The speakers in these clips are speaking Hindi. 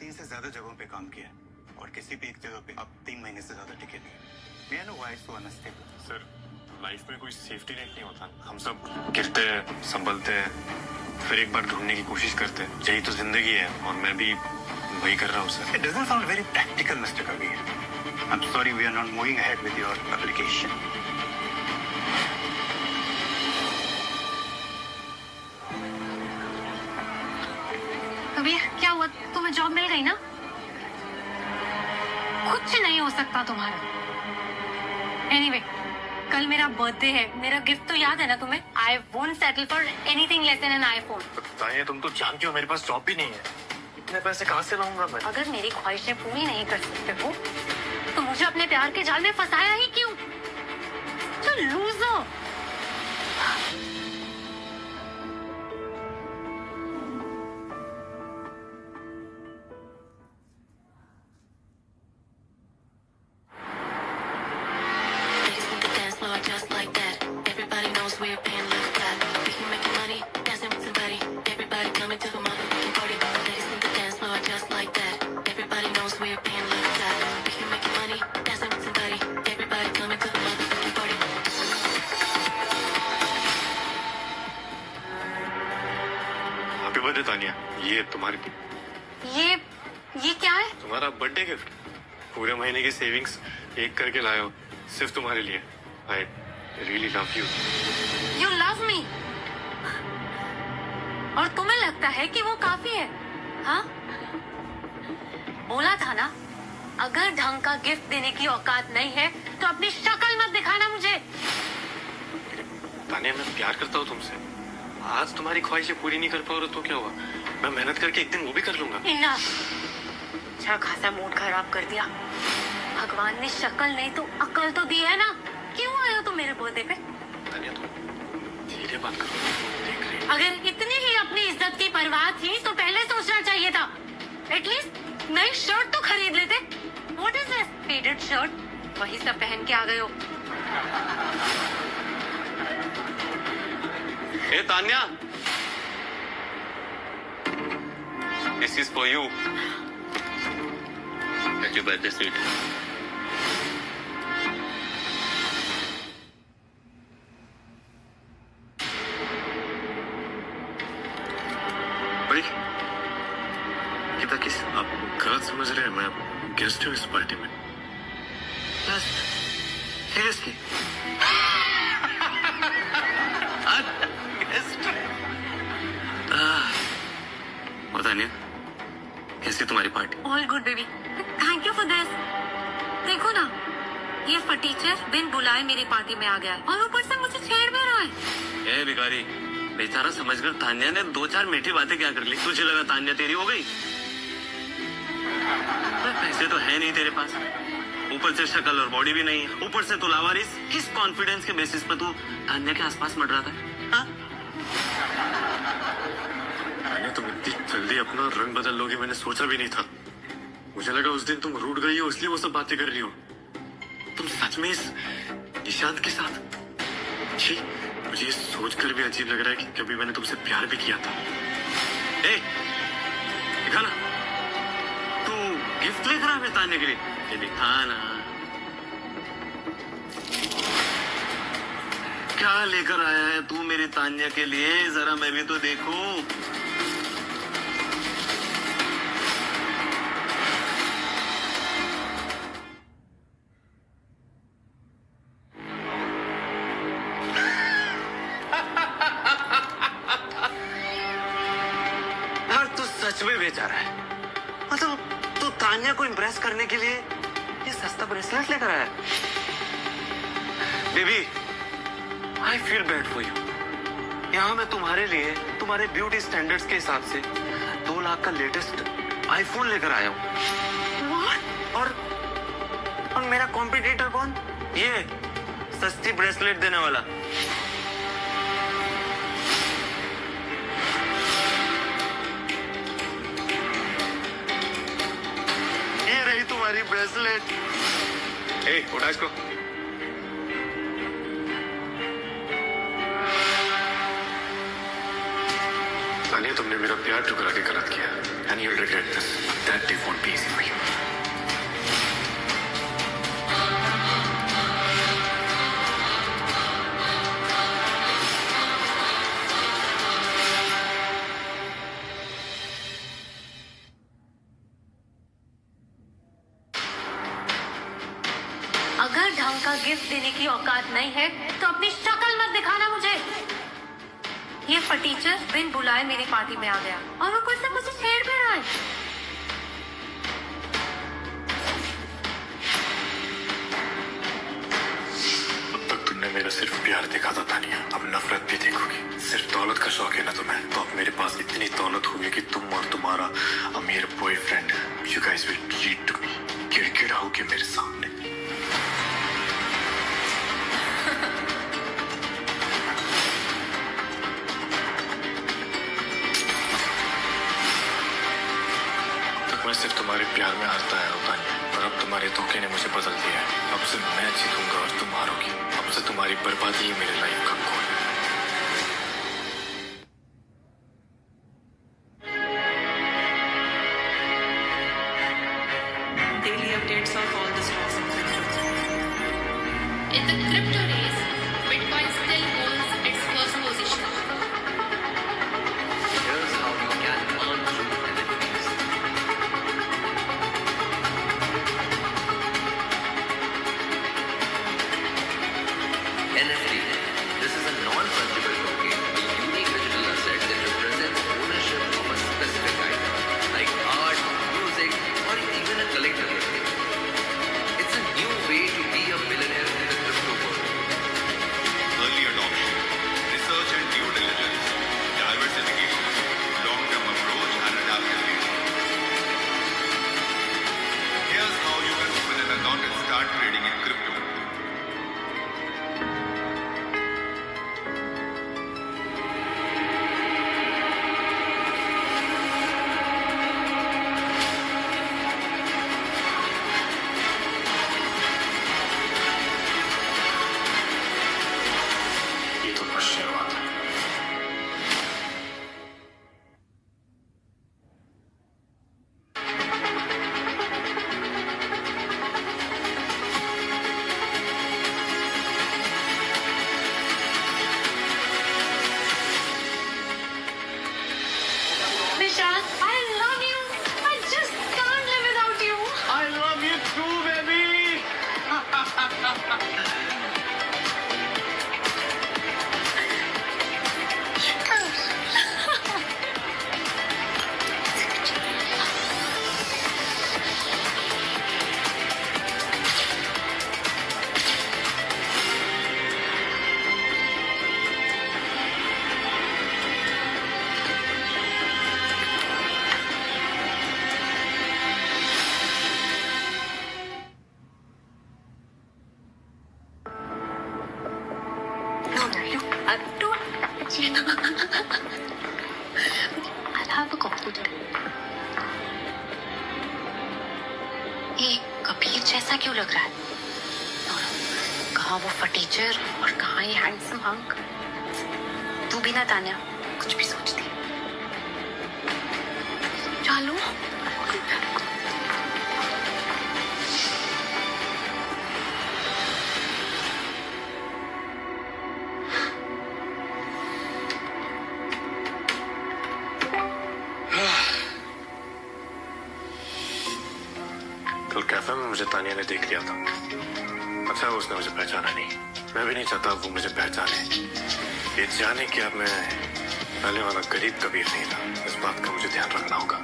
3 से ज्यादा जगहों पे काम किया और किसी भी एक जगह पे आप 3 महीने से ज्यादा टिके नहीं। May I know why so unstable? Sir, life में कोई सेफ्टी नेट नहीं होता। हम सब गिरते हैं, संभलते हैं, फिर एक बार ढूंढने की कोशिश करते हैं। यही तो जिंदगी है और मैं भी वही कर रहा हूँ sir. It doesn't sound very practical, Mr. Kabir. I'm sorry we are not moving ahead with your application. Kabir, क्या हुआ? तुम्हें जॉब मिल गई ना? कुछ नहीं हो सकता तुम्हारा। एनीवे, कल मेरा बर्थडे है। मेरा गिफ्ट तो याद है ना तुम्हें? I won't settle for anything less than an iPhone. Tania, तुम तो जानती हो मेरे पास जॉब भी नहीं है। इतने पैसे कहाँ से लाऊंगा मैं? अगर मेरी ख्वाहिशें पूरी नहीं कर सकते हो तो मुझे अपने प्यार के जाल में फंसाया ही क्यों? तो लूजर। बर्थडे तानिया, ये तुम्हारी, ये क्या है? तुम्हारा बर्थडे गिफ्ट। पूरे महीने की सेविंग्स एक करके लाए हो सिर्फ तुम्हारे लिए। I really love you. You love me और तुम्हें लगता है कि वो काफी है? हाँ, बोला था ना, अगर ढंग का गिफ्ट देने की औकात नहीं है तो अपनी शक्ल मत दिखाना मुझे। तानिया, मैं प्यार करता हूँ तुमसे। आज तुम्हारी ख्वाहिशें पूरी नहीं कर पाओ तो क्या हुआ? मैं मेहनत करके एक दिन वो भी कर लूंगा। अच्छा खासा मूड खराब कर दिया। भगवान ने शक्ल नहीं तो अकल तो दी है ना। क्यों आया तुम मेरे बर्थडे पे? तानिया, तुम धीरे बात करो, देख रही। अगर इतनी ही अपनी इज्जत की परवाह थी तो पहले सोचना चाहिए था। एटलीस्ट नई शर्ट तो खरीद लेते। What is this faded shirt? वही सब पहन के आ गए हो। Hey Tanya, this is for you. Happy birthday, sweet. भाई, गीता किस? आप गलत समझ रहे हैं। मैं गेस्ट हूँ इस पार्टी में। सीरियसली? तानिया, कैसी तुम्हारी party? All good baby, thank you for this. देखो ना, ये फटीचर बिन बुलाए मेरी पार्टी में आ गया है और ऊपर से मुझे छेड़ भी रहा है। ए भिखारी, बेचारा समझकर तान्या ने 2-4 मीठी बातें क्या कर ली। तुझे लगा तान्या तेरी हो गई? पैसे तो है नहीं तेरे पास, ऊपर से शक्ल और बॉडी भी नहीं है, ऊपर से तू लावारिस। किस कॉन्फिडेंस के बेसिस पे तू तान्या के आसपास मर रहा था? हाँ? तुम इतनी जल्दी अपना रंग बदल लोगे मैंने सोचा भी नहीं था। मुझे लगा उस दिन तुम रूठ गई हो इसलिए वो सब बातें कर रही हो। तुम सच में इस निशांत के साथ? जी, मुझे ये सोचकर भी अजीब लग रहा है कि कभी मैंने तुमसे प्यार भी किया था। ए, दिखा ना, तू गिफ्ट लेकर आ मेरे तान्या के लिए? ये दिखा ना, क्या लेकर आया है तू मेरी तान्या के लिए? जरा मैं भी तो देखूं। सच में बेचारा है। मतलब तू तान्या को इम्प्रेस करने के लिए ये सस्ता ब्रेसलेट लेकर आया? Baby, I feel bad for you. यहाँ मैं तुम्हारे लिए तुम्हारे ब्यूटी स्टैंडर्ड्स के हिसाब से 2 लाख का लेटेस्ट आईफोन लेकर आया हूँ। और मेरा कॉम्पिटिटर कौन? ये सस्ती ब्रेसलेट देने वाला। तुम्हारी ब्रेसलेट। ए, उठा इसको। तानिया, तुमने मेरा प्यार ठुकरा के गलत किया। you'll regret this. That day won't be easy for you. अगर ढंग का गिफ्ट देने की औकात नहीं है तो अपनी शक्ल मत दिखाना मुझे। ये फटीचर बिन बुलाए मेरी पार्टी में आ गया और वो कुछ से मुझे छेड़ भी रहा है। अब तक तुमने मेरा सिर्फ प्यार देखा था तानिया, अब नफरत भी देखोगी। सिर्फ दौलत का शौक है ना तुम्हें, तो अब मेरे पास इतनी दौलत होगी कि तुम और तुम्हारा अमीर boyfriend you guys will cheat me, गिड़गिड़ाओगे मेरे सामने। मैं सिर्फ तुम्हारे प्यार में हारता है होता नहीं, और अब तुम्हारे धोखे ने मुझे बदल दिया है। अब से मैं जीतूंगा और तुम हारोगी। अब से तुम्हारी बर्बादी ही मेरे लाइफ का गोल है। Daily updates of all the stocks and cryptos. In the crypto race, Bitcoin still holds its first position. Here's how you can earn through NFTs. NFT. This is a non-fungible token, a unique digital asset that represents ownership of a specific item, like art, music, or even a collectible thing. It's a new way to be a billionaire in the crypto world. Early adoption, research and due diligence, diversification, long-term approach and adaptability. Here's how you can open an account and start trading in crypto. ये तो बस शुरुआत है। निशान, I love you. I just can't live without you. I love you too, baby. I'll have a coffee. ये कबीर जैसा क्यों लग रहा है? कहाँ वो फटीचर और कहाँ ये हैंडसम हंक? तू भी ना तान्या कुछ भी सोचती। चालू कल कैफे में मुझे तानिया ने देख लिया था। अच्छा उसने मुझे पहचाना नहीं। मैं भी नहीं चाहता वो मुझे पहचाने। ये जाने कि अब मैं पहले वाला गरीब कबीर नहीं था। इस बात का मुझे ध्यान रखना होगा।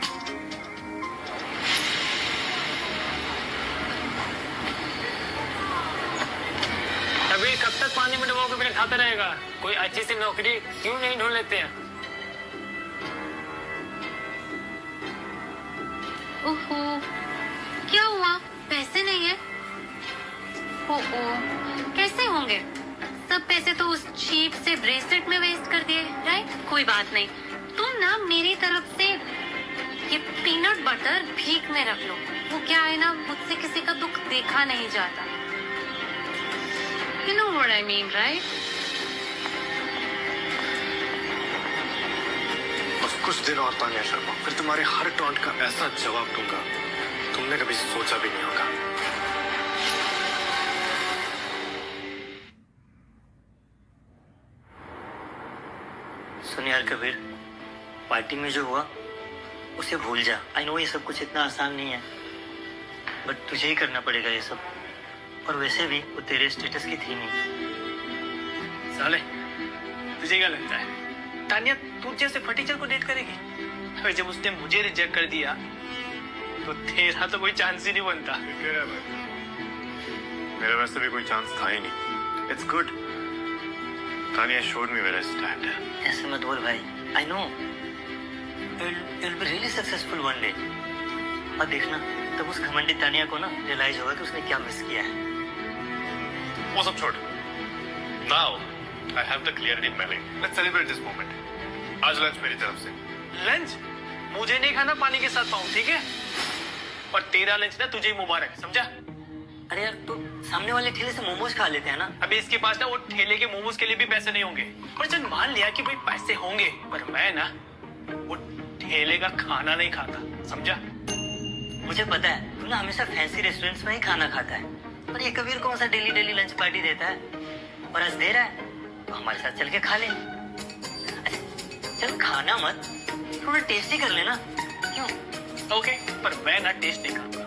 कबीर कब तक पानी में डुबो के बिना खाता रहेगा? कोई अच्छी सी नौकरी क्यों नहीं ढूंढ लेते हैं? ओहो, क्या हुआ? पैसे नहीं है? ओहो, कैसे होंगे? सब पैसे तो उस चीप से ब्रेसलेट में वेस्ट कर दिए, राइट? कोई बात नहीं, तुम ना मेरी तरफ से ये पीनट बटर भीख में रख लो। वो क्या है ना, मुझसे किसी का दुख देखा नहीं जाता। You know what I mean, right? Of कुछ दिन और तानिया शर्मा, फिर तुम्हारे हर टॉन्ट का ऐसा जवाब दूंगा तुमने कभी सोचा भी नहीं होगा। सुन यार कबीर, पार्टी में जो हुआ उसे भूल जा। आई नो ये सब कुछ इतना आसान नहीं है, बट तुझे ही करना पड़ेगा ये सब। और वैसे भी वो तेरे स्टेटस की थी नहीं। साले तुझे क्या लगता है तानिया तू जैसे फटीचर को डेट करेगी? अरे जब उसने मुझे रिजेक्ट कर दिया तो तेरा तो कोई चांस ही नहीं बनता। मेरे वैसे भी कोई चांस था ही नहीं। It's good, Tania showed me where I stand. ऐसे मत बोल भाई। I know you'll be really successful one day। और देखना तब उस घमंडी तानिया को ना रियलाइज होगा कि उसने क्या मिस किया है। वो सब छोड़। Now I have the clarity in my life. Let's celebrate this moment. आज लंच मेरी तरफ से। लंच मुझे नहीं खाना, पानी के साथ पाऊं, ठीक है? और तेरा लंच ना तुझे ही मुबारक, समझा? अरे यार तू सामने वाले ठेले से मोमोज खा लेते हैं ना। अभी इसके पास ना वो ठेले के मोमोज के लिए भी पैसे नहीं होंगे। पर चल मान लिया कि भाई पैसे होंगे, पर मैं ना वो ठेले का खाना नहीं खाता, समझा? मुझे पता है तू ना हमेशा फैंसी रेस्टोरेंट्स में ही खाना खाता है, पर ये कबीर कौन सा डेली डेली लंच पार्टी देता है? और आज दे रहा है तो हमारे साथ चल के खा ले। अच्छा, चल खाना मत, थोड़ा टेस्ट ही कर लेना। क्यों? ओके, पर मैं ना टेस्ट नहीं करूंगा,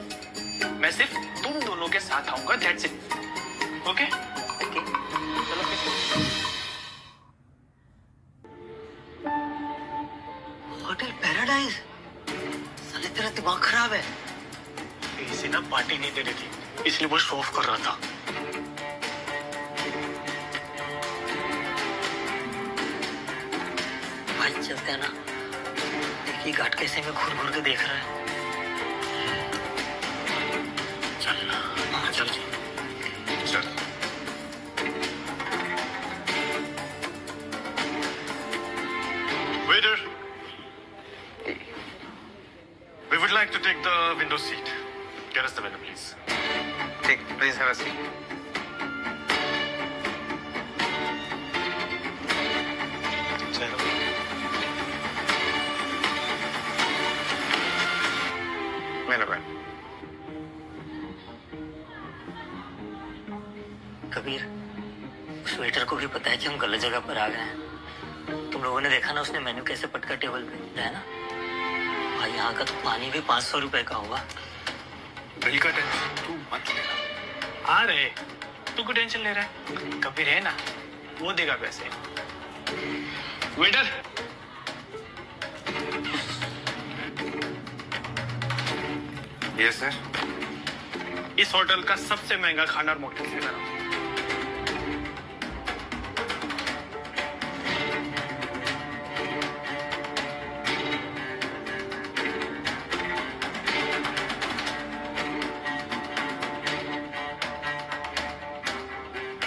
मैं सिर्फ तुम दोनों के साथ आऊंगा, दैट्स इट। ओके ओके चलो फिर। होटल पैराडाइज, साले तेरा दिमाग खराब है। इसे ना पार्टी नहीं दे रही थी, इसलिए वो शो ऑफ कर रहा था। भाई चलते हैं ना, देखिए घाट कैसे में घूर घूर के देख रहा है। चल हाँ, चल चल। Waiter, we would like to take the window seat. Get us the menu, please. ठीक, प्लीज हैव अ सीट। चलो मेरा बैठ। कबीर, उस वेटर को भी पता है कि हम गलत जगह पर आ गए हैं। तुम लोगों ने देखा ना उसने मेन्यू कैसे पटका टेबल पे, है ना? भाई यहाँ का तो पानी भी 500 रुपए का होगा। बिल का टेंशन तू मत लेना। आ रहे, तू क्यों टेंशन ले रहा है? कबीर है ना, वो देगा पैसे। Waiter, yes sir. इस होटल का सबसे महंगा खाना और मोकटेल लेकर आओ।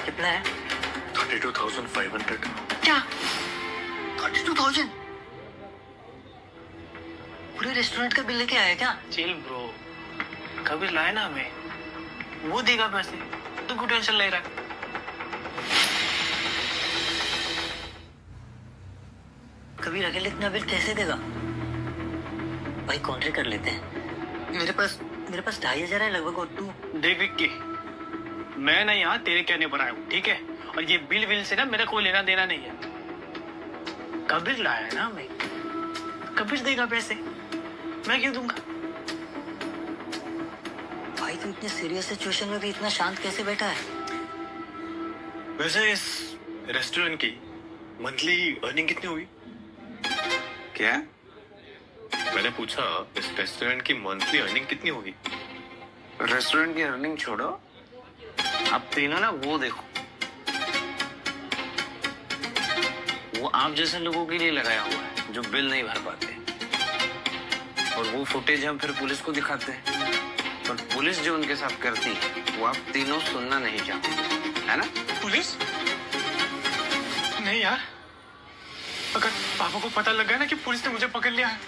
कितना है? 32,500। क्या 32,000? पूरे रेस्टोरेंट का बिल लेके आया क्या? चिल ब्रो, कबीर लाए ना हमें, वो देगा पैसे, तू क्यों टेंशन ले रहा है? कबीर अकेले इतना बिल कैसे देगा? भाई कॉन्ट्रैक्ट कर लेते हैं। मेरे पास 2,500 है लगभग। और तू देख विक्की, मैं ना यहाँ तेरे कहने पर आया हूँ, ठीक है? और ये बिल विल से ना मेरा कोई लेना देना नहीं है। कबीर लाया है ना हमें, कबीर देगा पैसे, मैं क्यों दूंगा? भाई तू इतने सीरियस सिचुएशन में भी इतना शांत कैसे बैठा है? वैसे इस रेस्टोरेंट की मंथली अर्निंग कितनी हुई? क्या? मैंने पूछा इस रेस्टोरेंट की मंथली अर्निंग कितनी होगी? रेस्टोरेंट की अर्निंग छोड़ो, आप तीनों ना वो देखो, वो आप जैसे लोगों के लिए लगाया हुआ है जो बिल नहीं भर पाते, और वो फुटेज हम फिर पुलिस को दिखाते हैं, और पुलिस जो उनके साथ करती है वो आप तीनों सुनना नहीं चाहते, है ना? पुलिस? नहीं यार, अगर पापा को पता लग गया ना कि पुलिस ने मुझे पकड़ लिया है,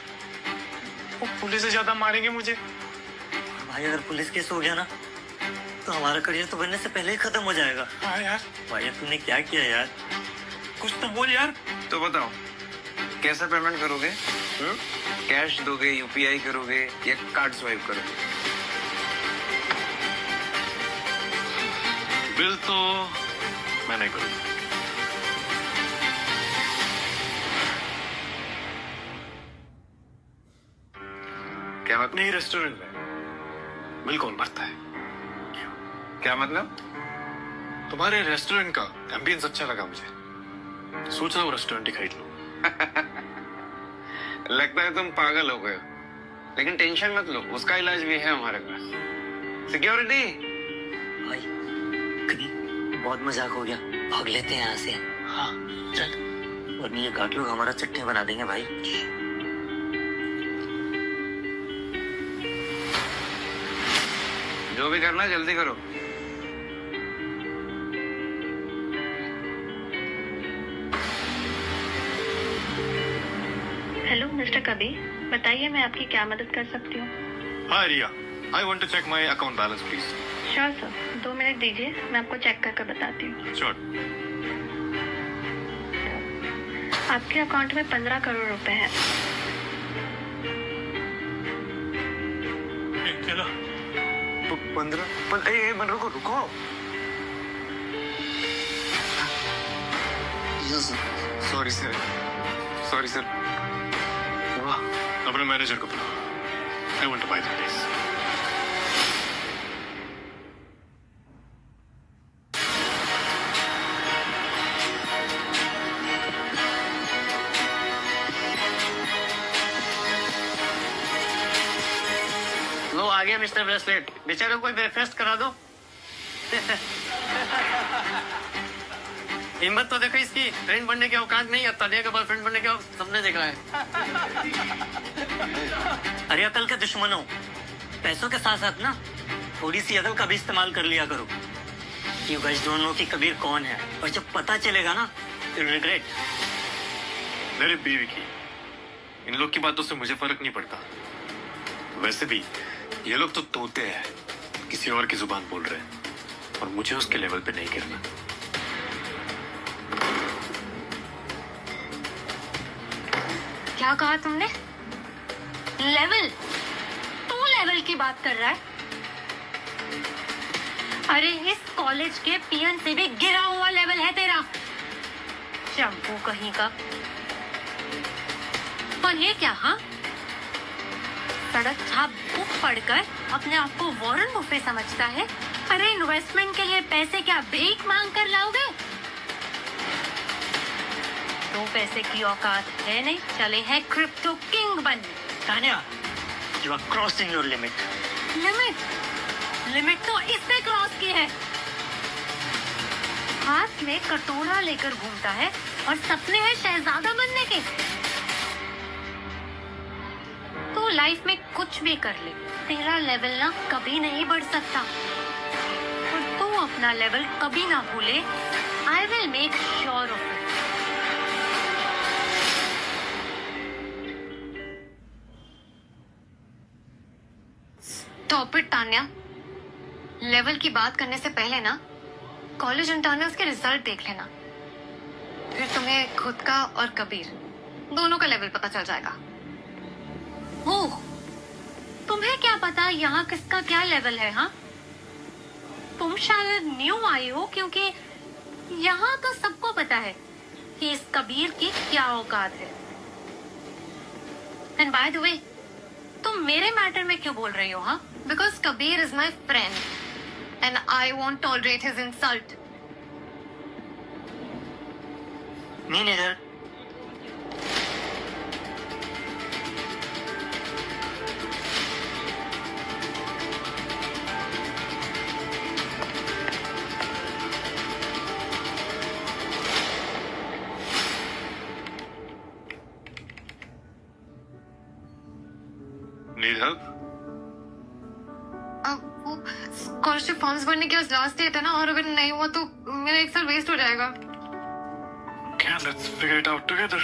वो पुलिस से ज्यादा मारेंगे मुझे। भाई अगर पुलिस केस हो गया ना तो हमारा करियर तो बनने से पहले ही खत्म हो जाएगा। हाँ यार, भाई तूने क्या किया यार? कुछ तो बोल यार। तो बताओ कैसे पेमेंट करोगे? कैश दोगे, यूपीआई करोगे या कार्ड स्वाइप करोगे? बिल तो मैं नहीं करूंगा। क्या मतलब? नहीं, रेस्टोरेंट में बिल कौन भरता है? क्या मतलब? तुम्हारे रेस्टोरेंट का एम्बियंस अच्छा लगा मुझे, सोच रहा हूँ रेस्टोरेंट ही खरीद लूं। लगता है तुम पागल हो गए हो, लेकिन टेंशन मत लो, उसका इलाज भी है हमारे पास। सिक्योरिटी। भाई कभी बहुत मजाक हो गया, भाग लेते हैं यहाँ से। हाँ चल, वरना ये गार्ड लोग हमारा चट्टे बना देंगे भाई। जो भी करना जल्दी करो। हेलो मिस्टर कबीर, बताइए मैं आपकी क्या मदद कर सकती हूँ? Hi Riya, I want to check my account balance please. Sure sir, 2 minute दीजिए, मैं आपको चेक करके बताती हूँ। श्योर। आपके अकाउंट में 15 करोड़ रुपए हैं। चलो। 15 रुको रुको। Sorry sir, sorry sir. अपने मैनेजर को बुलाओ, I want to buy the place. लो आ गया मिस्टर ब्रेसलेट, बेचारे को ब्रेकफास्ट करा दो। हिम्मत तो देखो इसकी, फ्रेंड बनने के औकात नहीं है, तने के बॉयफ्रेंड बनने के सबने देखा है। अरे अकल के दुश्मनों, पैसों के साथ साथ ना थोड़ी सी अकल का भी इस्तेमाल कर लिया करो। यू गाइस डोंट नो कि कबीर कौन है, और जब पता चलेगा ना you'll regret। मेरे बीवी की इन लोग की बातों से मुझे फर्क नहीं पड़ता। वैसे भी ये लोग तो तोते हैं, किसी और की जुबान बोल रहे हैं, और मुझे उसके लेवल पे नहीं गिरना। क्या कहा तुमने? लेवल? तू लेवल की बात कर रहा है? अरे इस कॉलेज के पीएन से भी गिरा हुआ लेवल है तेरा, चंपू कहीं का। और ये क्या? हाँ, सड़क छाप बुक पढ़कर अपने आप को वॉरेन बुफे समझता है? अरे इन्वेस्टमेंट के लिए पैसे क्या भीख मांग कर लाओगे? तो पैसे की औकात है नहीं, चले हैं क्रिप्टो किंग बनने। Tanya, you are crossing your limit। Limit तो इसने क्रॉस की है। हाथ में कटोरा लेकर घूमता है और सपने हैं शहजादा बनने के। तो लाइफ में कुछ भी कर ले, तेरा लेवल ना कभी नहीं बढ़ सकता, और तू अपना लेवल कभी ना भूले। I will make sure of it. Stop it Tanya, level की बात करने से पहले ना कॉलेज इंटरनल्स के रिजल्ट देख लेना, फिर तुम्हें खुद का और कबीर दोनों का लेवल पता चल जाएगा। ओह, तुम्हें क्या पता यहाँ किसका क्या लेवल है? हाँ, तुम शायद न्यू आई हो, क्योंकि यहाँ तो सबको पता है कि इस कबीर की क्या औकात है। एंड बाय द वे, तुम मेरे मैटर में क्यों बोल रही हो? हाँ, because Kabir is my friend and I won't tolerate his insult. Me neither। Need help? वो स्कॉलरशिप फॉर्म्स भरने के लास्ट डेट है ना, और अगर नहीं हुआ तो मेरा 1 साल वेस्ट हो जाएगा। Okay, let's figure it out together.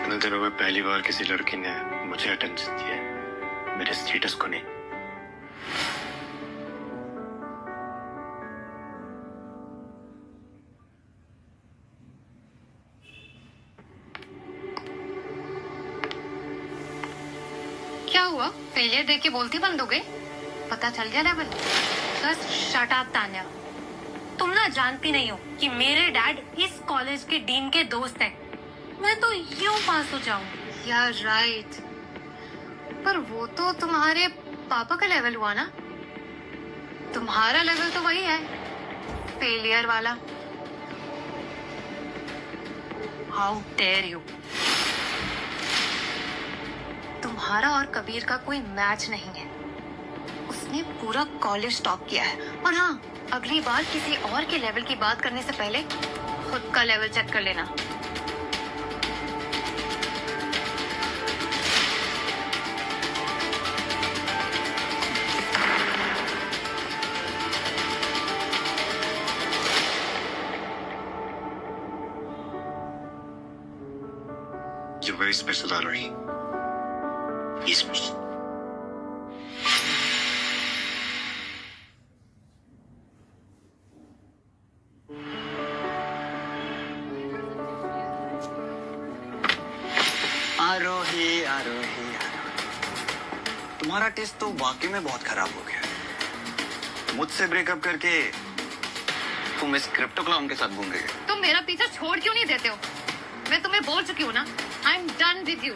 And then दिनों में पहली बार किसी लड़की ने मुझे अटेंशन दिया है, मेरे स्टेटस को नहीं। क्या हुआ? फेलियर देख के बोलती बंद हो गई? पता चल गया लेवल? बस शट अप तान्या। तुम ना जानती नहीं हो कि मेरे डैड इस कॉलेज के डीन के दोस्त हैं। मैं तो यूं पास हो जाऊं। यार राइट, पर वो तो तुम्हारे पापा का लेवल हुआ ना। तुम्हारा लेवल तो वही है, फेलियर वाला। How dare you. तुम्हारा और कबीर का कोई मैच नहीं है। उसने पूरा कॉलेज टॉप किया है। और हाँ, अगली बार किसी और के लेवल की बात करने से पहले खुद का लेवल चेक कर लेना। You're very special, Arori. He's special. आरोही आरोही आरोही, तुम्हारा टेस्ट तो वाकई में बहुत खराब हो गया। मुझसे ब्रेकअप करके तुम इस क्रिप्टो क्लाउन के साथ घूम रही हो। तुम मेरा पीछा छोड़ क्यों नहीं देते हो? मैं तुम्हें बोल चुकी हूँ ना, I am done with you.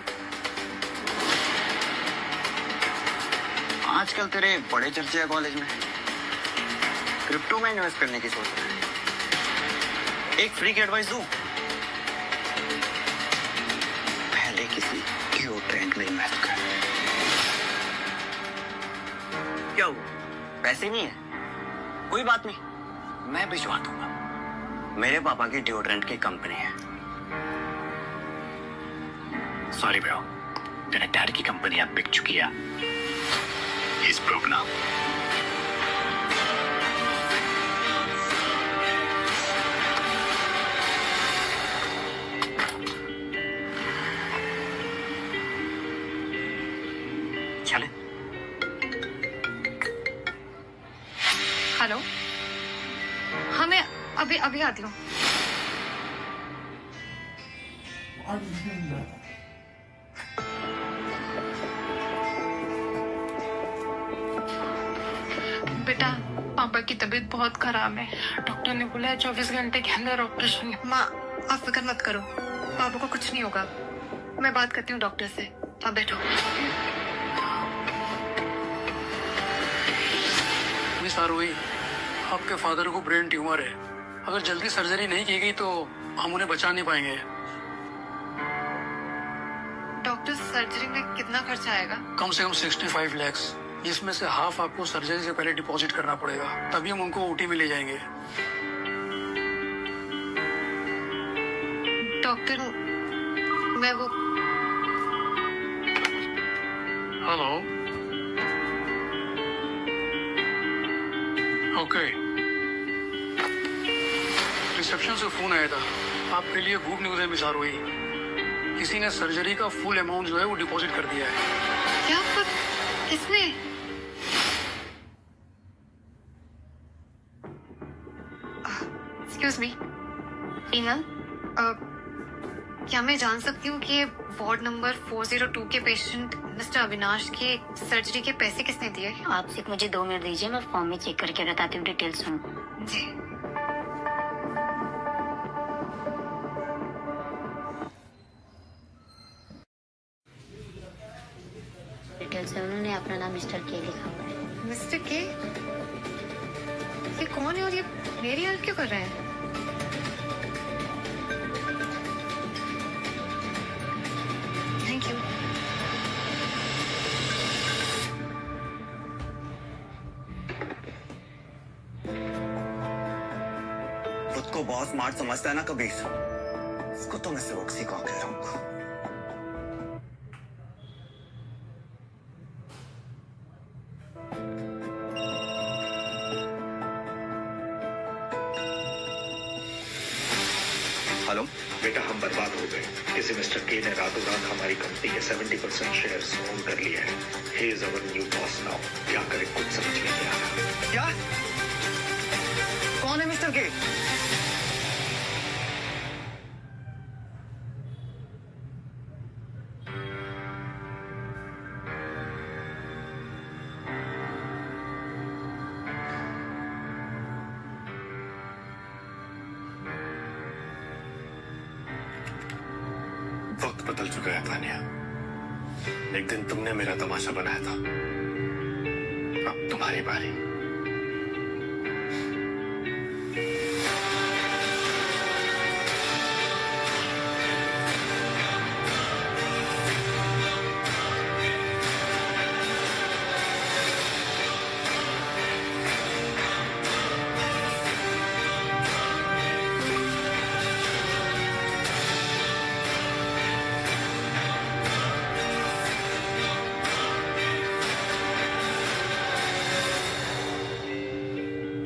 आजकल तेरे बड़े चर्चे हैं कॉलेज में, क्रिप्टो में इन्वेस्ट करने की सोच रहे हैं। एक फ्री की एडवाइस दूं, पहले किसी क्यू ट्रेंड में इन्वेस्ट कर। क्या हुआ? पैसे नहीं है? कोई बात नहीं, मैं भिजवा दूंगा। मेरे पापा की डिओड्रेंट की कंपनी है। सॉरी ब्रो, तेरे डैड की कंपनी अब बिक चुकी है। He's broke now. चले। हेलो, हाँ मैं अभी आती हूँ। बेटा, पापा की तबीयत बहुत खराब है। डॉक्टर ने बोला है 24 घंटे के अंदर ऑपरेशन। माँ, आप फिक्र मत करो, पापा को कुछ नहीं होगा। मैं बात करती हूँ डॉक्टर से। आप बैठो। मिस आरोही, आपके फादर को ब्रेन ट्यूमर है। अगर जल्दी सर्जरी नहीं की गई तो हम उन्हें बचा नहीं पाएंगे। डॉक्टर, सर्जरी में कितना खर्चा आएगा? कम से कम 65 लाख, जिसमें से हाफ आपको सर्जरी से पहले डिपॉजिट करना पड़ेगा, तभी हम उनको ओटी में ले जाएंगे। डॉक्टर, मैं वो हेलो, ओके, रिसेप्शन से फोन आया था, आपके लिए गुड न्यूज है मिस आरोही। किसी ने सर्जरी का फुल अमाउंट जो है वो डिपॉजिट कर दिया है। क्या? पर किसने? एक्सक्यूज मी, ईनल, क्या मैं जान सकती हूँ कि वार्ड नंबर 402 के पेशेंट मिस्टर अविनाश के सर्जरी के पैसे किसने दिए? आप सिर्फ मुझे 2 मिनट दीजिए, मैं फॉर्म में चेक करके बताती हूँ डिटेल्स में। जी। डिटेल्स है, उन्होंने अपना नाम मिस्टर के लिखा हुआ है। मिस्टर के? ये कौन है और ये मेरी हेल्प क्यों कर रहे हैं? Thank you. खुद को बहुत स्मार्ट समझता है ना कबीर, इसको तो मैं सबक सिखा के रहूंगा। मालूम? बेटा हम बर्बाद हो गए। किसी मिस्टर के ने रातों रात हमारी कंपनी के 70% शेयर्स ओन कर लिए हैं। He is our new boss now. क्या करे कुछ समझ में नहीं आ रहा। क्या? कौन है मिस्टर के? वक्त बदल चुका है तानिया। एक दिन तुमने मेरा तमाशा बनाया था, अब तुम्हारी बारी।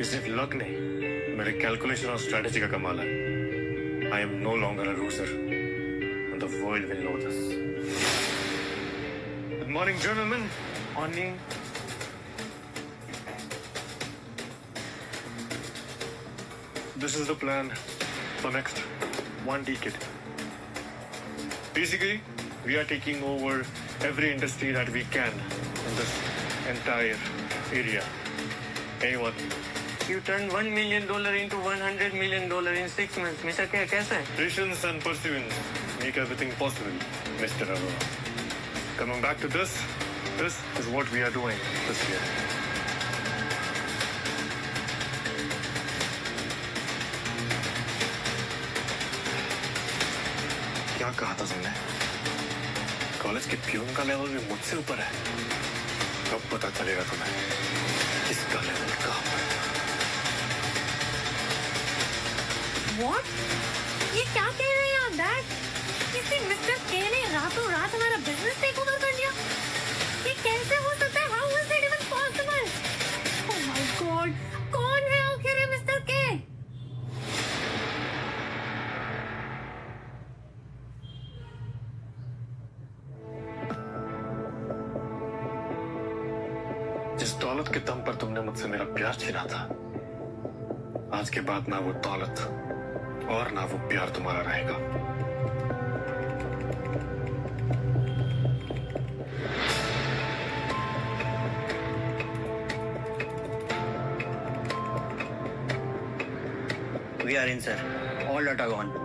सिर्फ लक नहीं, मेरे कैलकुलेशन और स्ट्रेटेजी का कमाल है। I am no longer a loser and the world will know this. Good morning gentleman. Morning. This is the plan for next 1 decade. Basically, we are taking over every industry that we can in this entire area. Anyone? You turned $1 million into $100 million in 6 months. Mr. K, कैसे? Patience and perseverance make everything possible, Mr. Arora. Coming back to this is what we are doing this year. क्या कहा था तुमने? कॉलेज के प्यून का लेवल भी मुझसे ऊपर है। कब पता चलेगा तुम्हें किसका लेवल कहाँ पर है? What? ये क्या कह रहे हैं आप डैड? किसी मिस्टर के ने रातों रात हमारा बिजनेस टेक ओवर कर लिया? ये कैसे हो सकता है? How was that even possible? Oh my God! कौन है आखिर ये मिस्टर के? जिस दौलत के दम पर तुमने मुझसे मेरा प्यार छीना था, आज के बाद ना वो दौलत और ना वो प्यार तुम्हारा रहेगा। We are in, sir. All data gone.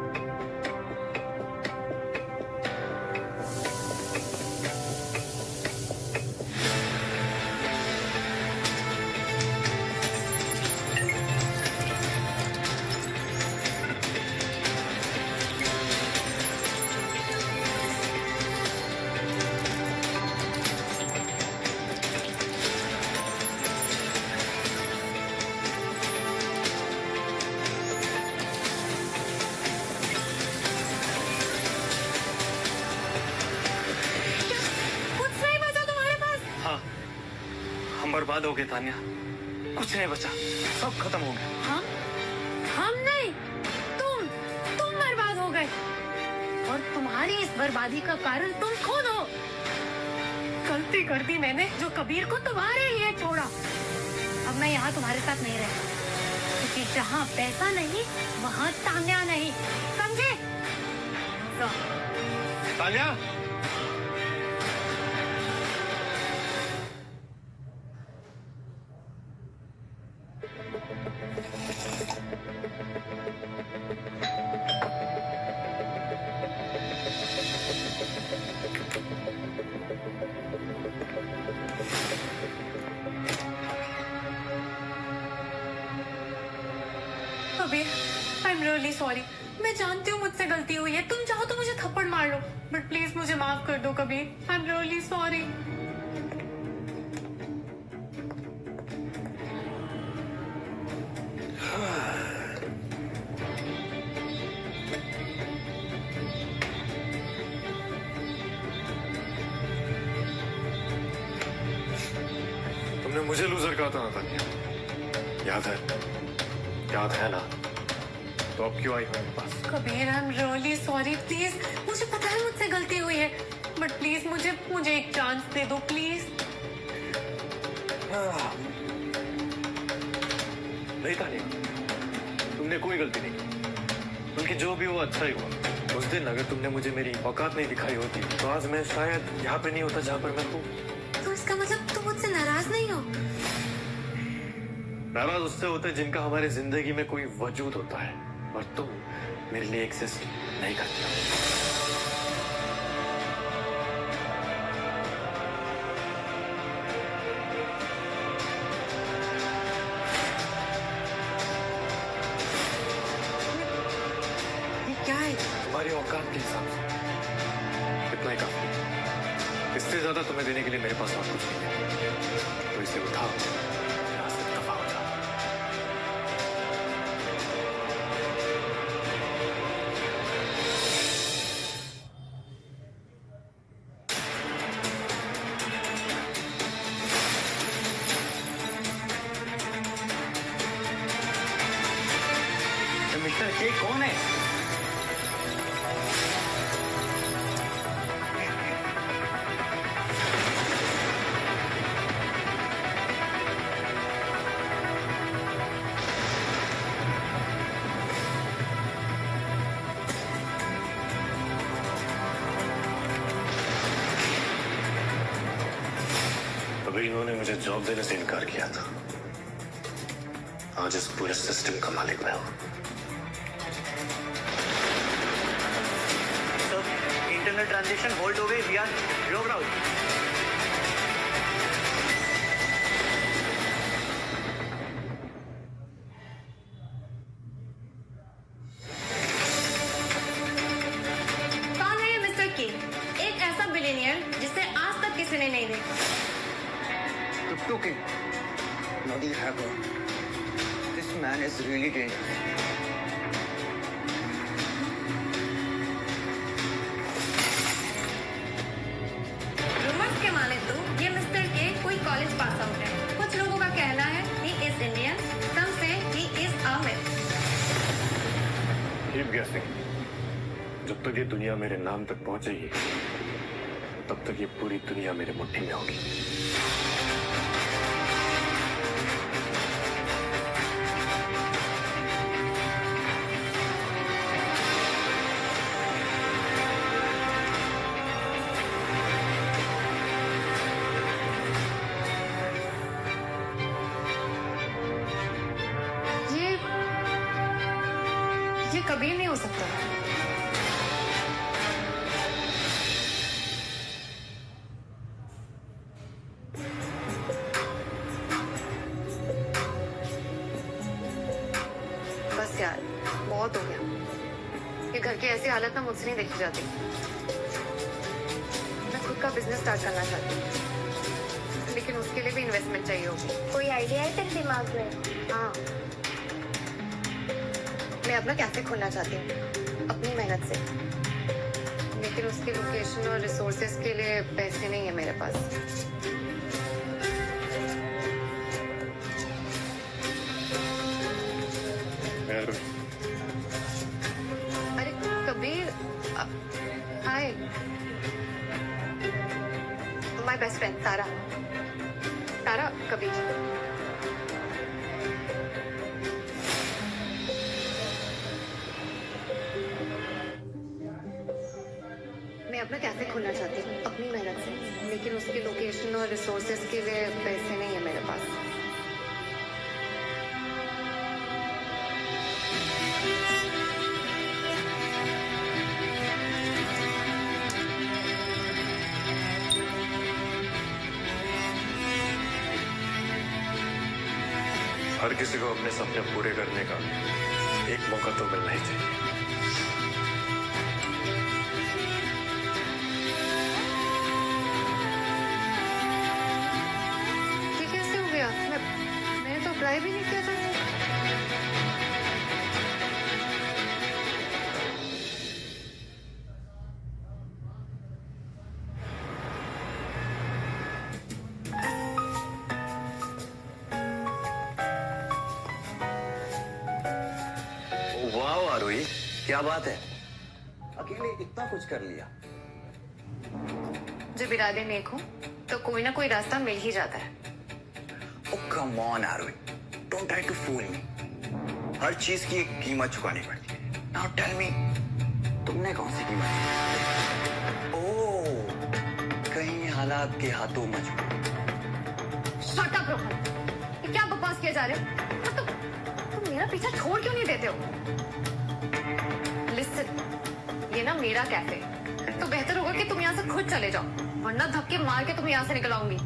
बर्बाद हो गए तानिया, कुछ नहीं बचा, सब खत्म हो गया। हम नहीं, तुम बर्बाद हो गए और तुम्हारी इस बर्बादी का कारण तुम खुद हो। गलती कर दी मैंने जो कबीर को तुम्हारे लिए छोड़ा। अब मैं यहाँ तुम्हारे साथ नहीं रहता, क्योंकि जहाँ पैसा नहीं वहाँ तान्या नहीं, समझे? Tanya, Kabir, I am really sorry. मैं जानती हूँ मुझसे गलती हुई है। तुम चाहो तो मुझे थप्पड़ मार लो, बट प्लीज मुझे माफ कर दो Kabir. I am really sorry. तुमने मुझे लूजर कहा था ना तानिया, याद है ना? तो अब क्यों आई हो मेरे पास? Kabir, I am really sorry, please. मुझे पता है मुझसे गलती हुई है, बट प्लीज मुझे एक चांस दे दो, प्लीज। नहीं तानिया, तुमने कोई गलती नहीं की, बल्कि जो भी हुआ अच्छा ही हुआ। उस दिन अगर तुमने मुझे मेरी औकात नहीं दिखाई होती तो आज मैं शायद यहाँ पे नहीं होता जहाँ पर मैं हूँ। तो इसका मतलब तुम मुझसे नाराज नहीं हो? नाराज उससे होते हैं जिनका हमारी जिंदगी में कोई वजूद होता है, और तुम मेरे लिए एग्जिस्ट नहीं करती हो। क्या है? तुम्हारी औकात के हिसाब से इतना ही काफी है। इससे ज्यादा तुम्हें देने के लिए मेरे पास और कुछ नहीं है, तो इसे उठाओ, यहाँ से दफा हो जाओ। मिस्टर के कौन है? अभी इन्होंने मुझे जॉब देने से इनकार किया था, आज इस पूरे सिस्टम का मालिक मैं हूं। इंटरनेट ट्रांजैक्शन होल्ड हो गई, वी आर लॉग आउट। कौन है ये मिस्टर के? एक ऐसा बिलियनियर जिसे आज तक किसी ने नहीं देखा। Crypto King, bloody hacker. This man is really dangerous. Rumours के माने तो ये मिस्टर के कोई कॉलेज पास आउट है। कुछ लोगों का कहना है he is Indian, some say he is Amit। Keep guessing। जब तक ये दुनिया मेरे नाम तक पहुंचेगी, तब तक ये पूरी दुनिया मेरे मुट्ठी में होगी। ये कबीर नहीं हो सकता। बस यार, बहुत हो गया। ये घर की ऐसी हालत ना मुझसे नहीं देखी जाती। मैं खुद का बिजनेस स्टार्ट करना चाहती हूँ, लेकिन उसके लिए भी इन्वेस्टमेंट चाहिए होगी। कोई आइडिया है तेरे दिमाग में? हाँ, मैं अपना कैफे खोलना चाहती हूँ अपनी मेहनत से, लेकिन उसकी लोकेशन और रिसोर्सेज के लिए पैसे नहीं है मेरे पास। अरे कबीर, हाय, माय बेस्ट फ्रेंड तारा। तारा, कबीर। मैं अपना कैफे खोलना चाहती हूँ अपनी मेहनत से, लेकिन उसकी लोकेशन और रिसोर्सेज के लिए पैसे नहीं है मेरे पास। हर किसी को अपने सपने पूरे करने का एक मौका तो मिलना ही चाहिए। ये कैसे हो गया? मैंने तो अप्लाई भी नहीं किया था। वाह क्या बात है, अकेले इतना कुछ कर लिया। जब इरादे नेक हो तो कोई ना कोई रास्ता मिल ही जाता है। Oh come on Arvind, don't try to fool me. हर चीज की एक कीमत चुकानी पड़ती है। Now tell me, तुमने कौन सी कीमत चुकाई? ओह, कहीं हालात के हाथों मजबूर। Shut up रोहन, ये क्या बकवास किए जा रहे हो? तुम मेरा पीछा छोड़ क्यों नहीं देते हो? Listen, ये ना मेरा कैफे, तो बेहतर होगा कि तुम यहाँ से खुद चले जाओ, वरना धक्के मार के तुम यहाँ से निकलाऊंगी।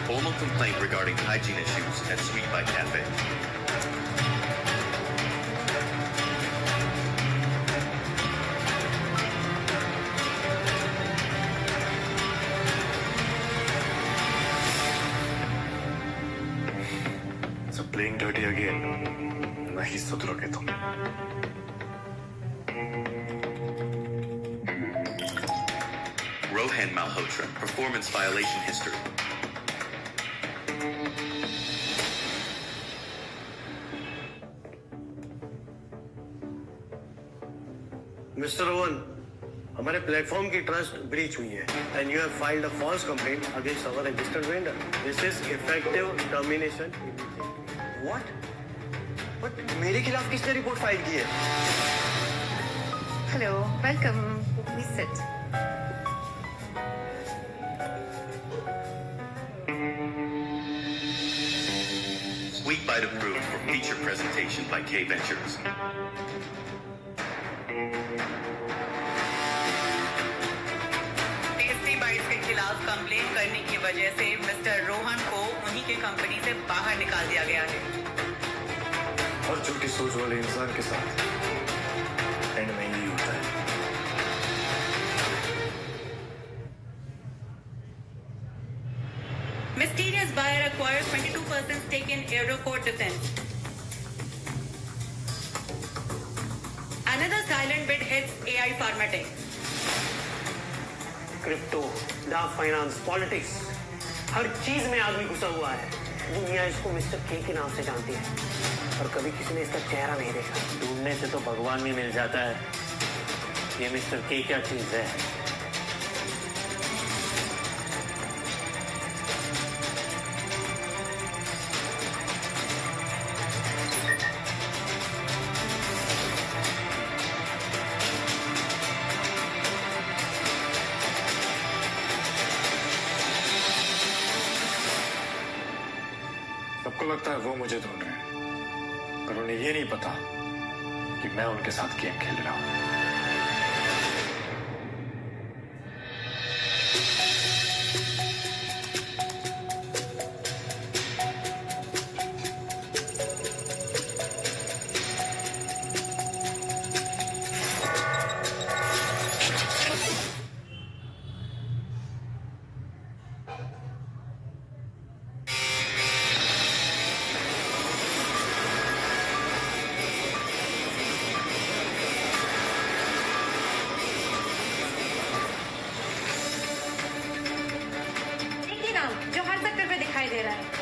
Formal complaint regarding hygiene issues at Sweet Bite Cafe. So playing dirty again. नहीं सुधरोगे तुम। Rohan Malhotra, performance violation history. Mister Rohan, हमारे प्लेटफॉर्म की ट्रस्ट ब्रीच हुई है and you have filed a false complaint against our registered vendor. This is effective termination. What? But मेरे खिलाफ किसने रिपोर्ट फाइल की है? Hello, welcome, please sit. Sweet Bite approved for feature presentation by K Ventures. Tasty bites के खिलाफ कंप्लेन करने की वजह से मिस्टर रोहन को उन्हीं के कंपनी से बाहर निकाल दिया गया है। और झूठी सोच वाले इंसान के साथ एंड में यही होता है। Mysterious buyer acquires 22% stake in Aerocore Defense. Another silent bid hits AI Pharmatech. Crypto, dark finance, politics, हर चीज में आदमी घुसा हुआ है। दुनिया इसको मिस्टर के के नाम से जानती है, और कभी किसी ने इसका चेहरा नहीं देखा। ढूंढने से तो भगवान भी मिल जाता है। ये मिस्टर के क्या चीज है? सबको लगता है वो मुझे ढूंढ रहे हैं, पर उन्हें ये नहीं पता कि मैं उनके साथ गेम खेल रहा हूं।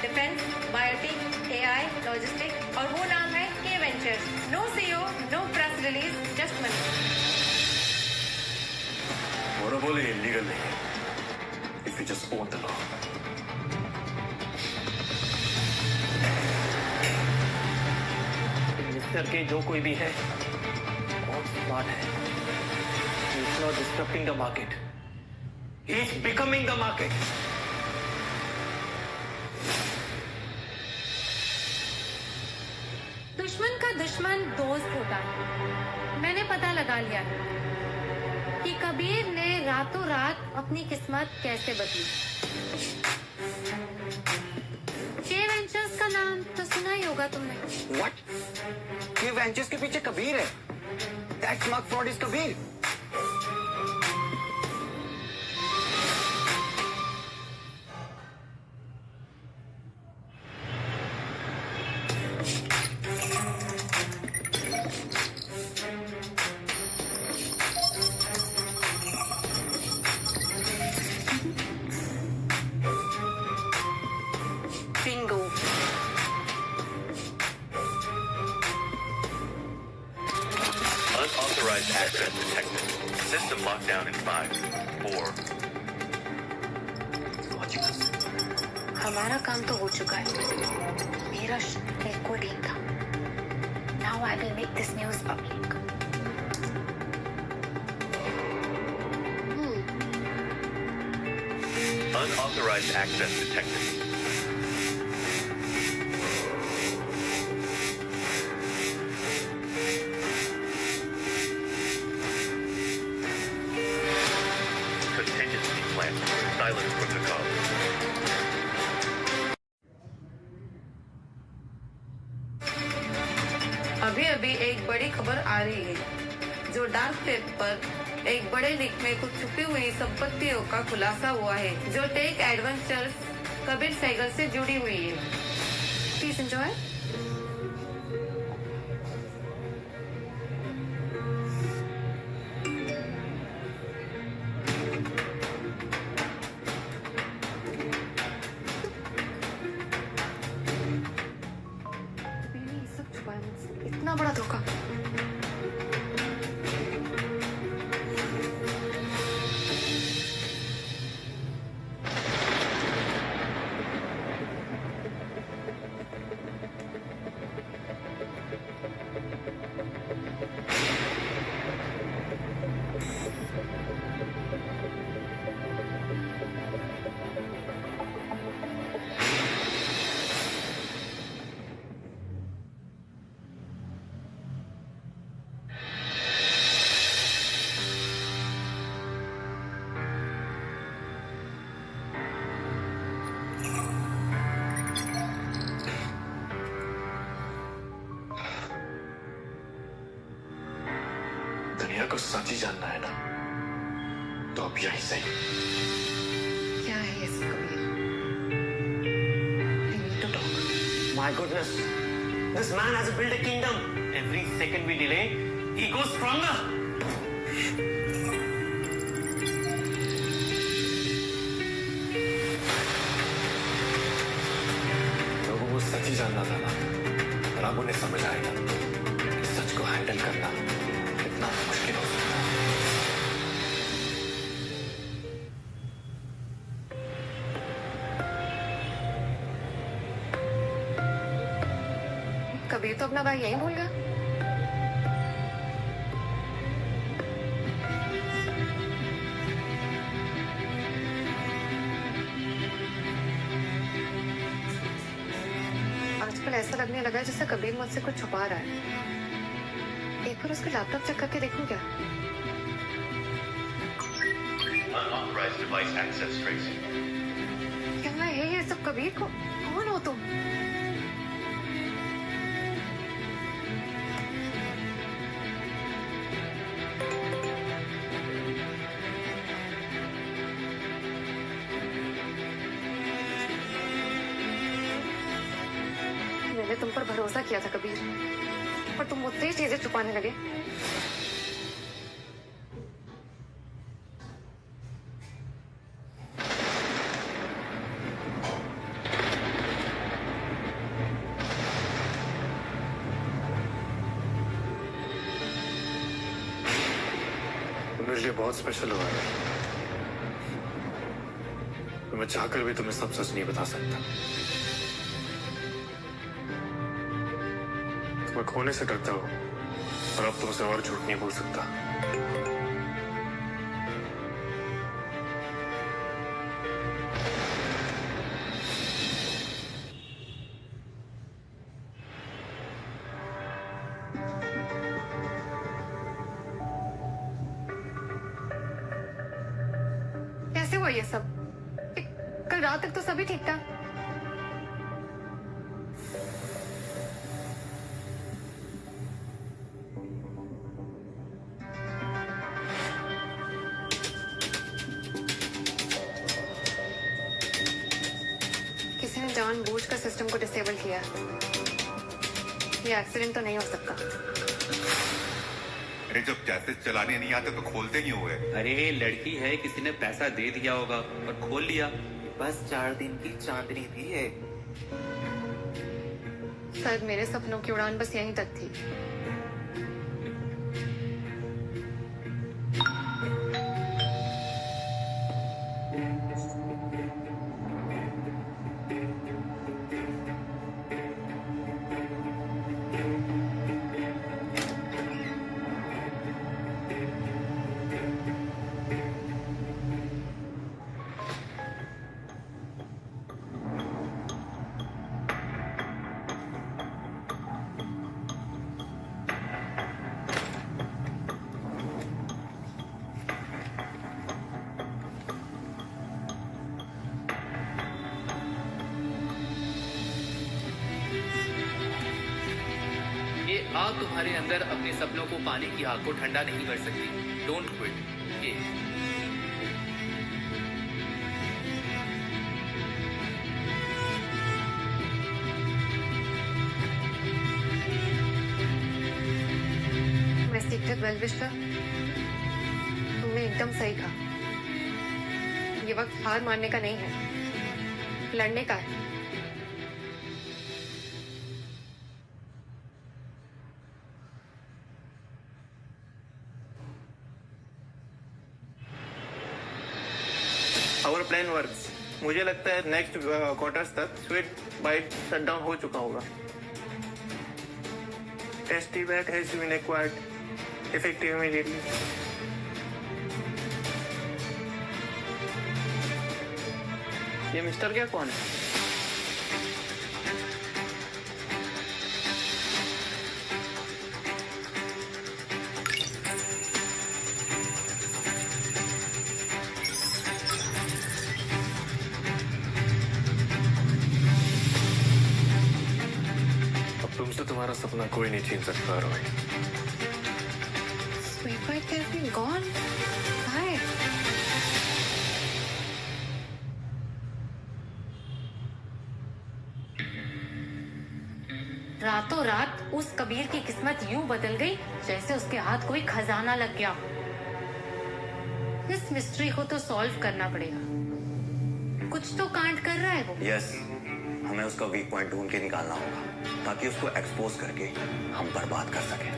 डिफेंस, बायोटिक, एआई, लॉजिस्टिक, और वो नाम है K ventures. No CEO, no press release, just money. Monopoly illegal नहीं है if you just own the law. Mister K जो कोई भी है बहुत स्मार्ट है। He is not disturbing the market, he is becoming the market. दुश्मन का दुश्मन दोस्त होता है। मैंने पता लगा लिया है कि कबीर ने रातों रात अपनी किस्मत कैसे बदली। के वेंचर्स का नाम तो सुना ही होगा तुमने। What? के वेंचर्स के पीछे कबीर है? That smug fraud is Kabir. Bingo, Access detected. System lockdown in 5, 4. हमारा काम तो हो चुका है. मेरा recording था. Now I will make this news public. Unauthorized access detected. Contingency plan. Silent protocol. अभी एक बड़ी खबर आ रही है, जो डार्क वेब पर एक बड़े लीक में कुछ छुपी हुई संपत्तियों का खुलासा हुआ है, जो टेक एडवेंचर्स कबीर साइकिल से जुड़ी हुई है. Please enjoy. इतना बड़ा धोखा. दुनिया को सच ही जानना है ना, तो अब यही सही. क्या है ये सब Kabir? We need to talk. My goodness, this man has built a kingdom. Every second we delay, he goes stronger. लोगों को सच ही जानना था ना, और अब उन्हें समझ आएगा कि सच को हैंडल करना कितना मुश्किल हो सकता है. कबीर तो अपना भाई यहीं भूल गया. आजकल ऐसा लगने लगा है जैसे कबीर मुझसे कुछ छुपा रहा है. एक बार उसका लैपटॉप चेक करके देखूं क्या? Unauthorized device access tracing. क्या है ये सब कबीर? को कौन हो तुम? मैंने तुम पर भरोसा किया था कबीर, पर तुम मुझसे ही चीजें छुपाने लगे. मेरे लिए बहुत स्पेशल हुआ है. तो मैं चाहकर भी तुम्हें सब सच नहीं बता सकता. मैं खोने से डरता हूँ, और अब तुमसे और झूठ नहीं बोल सकता. कैसे हुआ ये सब? कल रात तक तो सभी ठीक था. किसी ने जानबूझकर सिस्टम को डिसेबल किया. ये एक्सीडेंट तो नहीं हो सकता. अरे जब कैसेट चलाने नहीं आते तो खोलते क्यों हुए? अरे लड़की है, किसी ने पैसा दे दिया होगा और खोल लिया. बस 4 दिन की चांदनी भी है. शायद मेरे सपनों की उड़ान बस यहीं तक थी. अब तुम्हारे अंदर अपने सपनों को पाने की आग को ठंडा नहीं कर सकती। Don't quit. ये मैं सीक्रेट वेल विशर, तुमने एकदम सही कहा। ये वक्त हार मानने का नहीं है, लड़ने का है। Our plan works. मुझे लगता है नेक्स्ट क्वार्टर्स तक स्वीट बाइट शट डाउन हो चुका होगा। Tasty bite has been acquired effective immediately. ये मिस्टर क्या कौन है? तुमसे तुम्हारा सपना कोई नहीं छीन सकता Rohit. Sweet bite has been gone. Why? रातों रात उस कबीर की किस्मत यूं बदल गई जैसे उसके हाथ कोई खजाना लग गया। इस मिस्ट्री को तो सॉल्व करना पड़ेगा। कुछ तो कांड कर रहा है वो। यस, हमें उसका वीक पॉइंट ढूंढ के निकालना होगा ताकि उसको एक्सपोज करके हम बर्बाद कर सकें।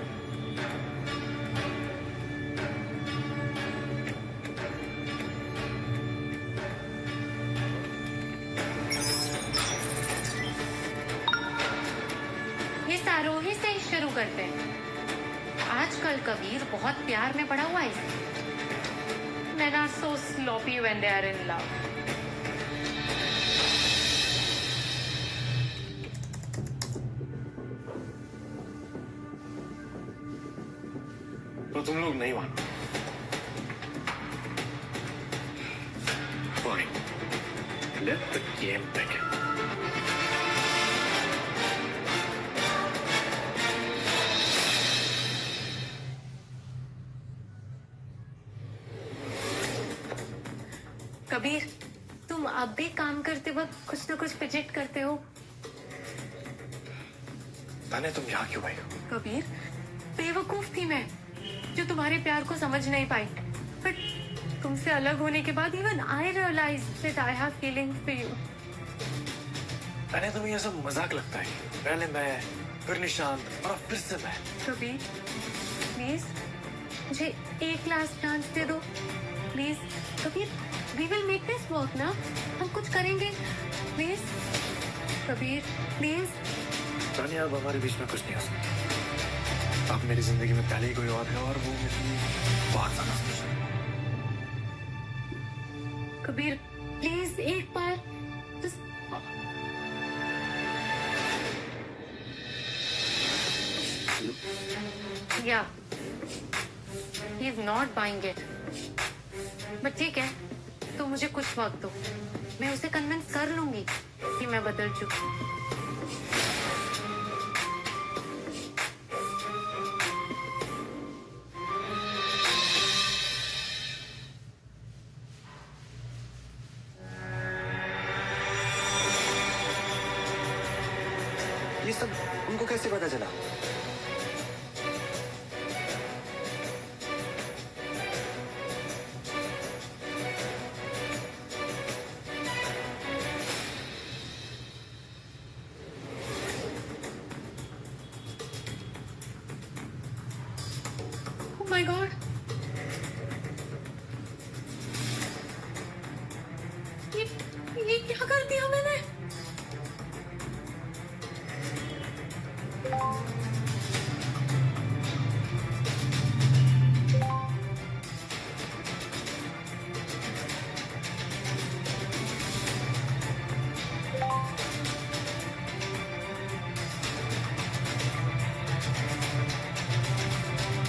ये सारोही से ही शुरू करते हैं। आजकल कबीर बहुत प्यार में पड़ा हुआ है। Men are so sloppy when they are in love. तो तुम लोग नहीं मानो। Fine. Let the game begin. Kabir, तुम अब भी काम करते वक्त कुछ न कुछ प्रोजेक्ट करते हो। ताने, तुम यहाँ क्यों आई हो? कबीर, बेवकूफ थी मैं जो तुम्हारे प्यार को समझ नहीं पाई। बट तुमसे अलग होने के बाद even I realise that I have feelings for you. ताने, तुम्हें ये सब मजाक लगता है। पहले मैं, फिर निशांत और अब फिर से मैं। कबीर, प्लीज मुझे एक लास्ट चांस दे दो please. Kabir, we will make this work ना। हम कुछ करेंगे प्लीज। कबीर प्लीज। ताने, अब हमारे बीच में कुछ नहीं हो सकता। अब मेरी जिंदगी में पहले ही कोई और है और वो मेरे लिए बहुत ज्यादा स्पेशल है। कबीर प्लीज एक बार या ही is not buying it. But ठीक है, तो मुझे कुछ वक्त दो, मैं उसे कन्विंस कर लूंगी कि मैं बदल चुकी हूँ। ये सब उनको कैसे पता चला? Oh my God! ये क्या कर दिया मैंने?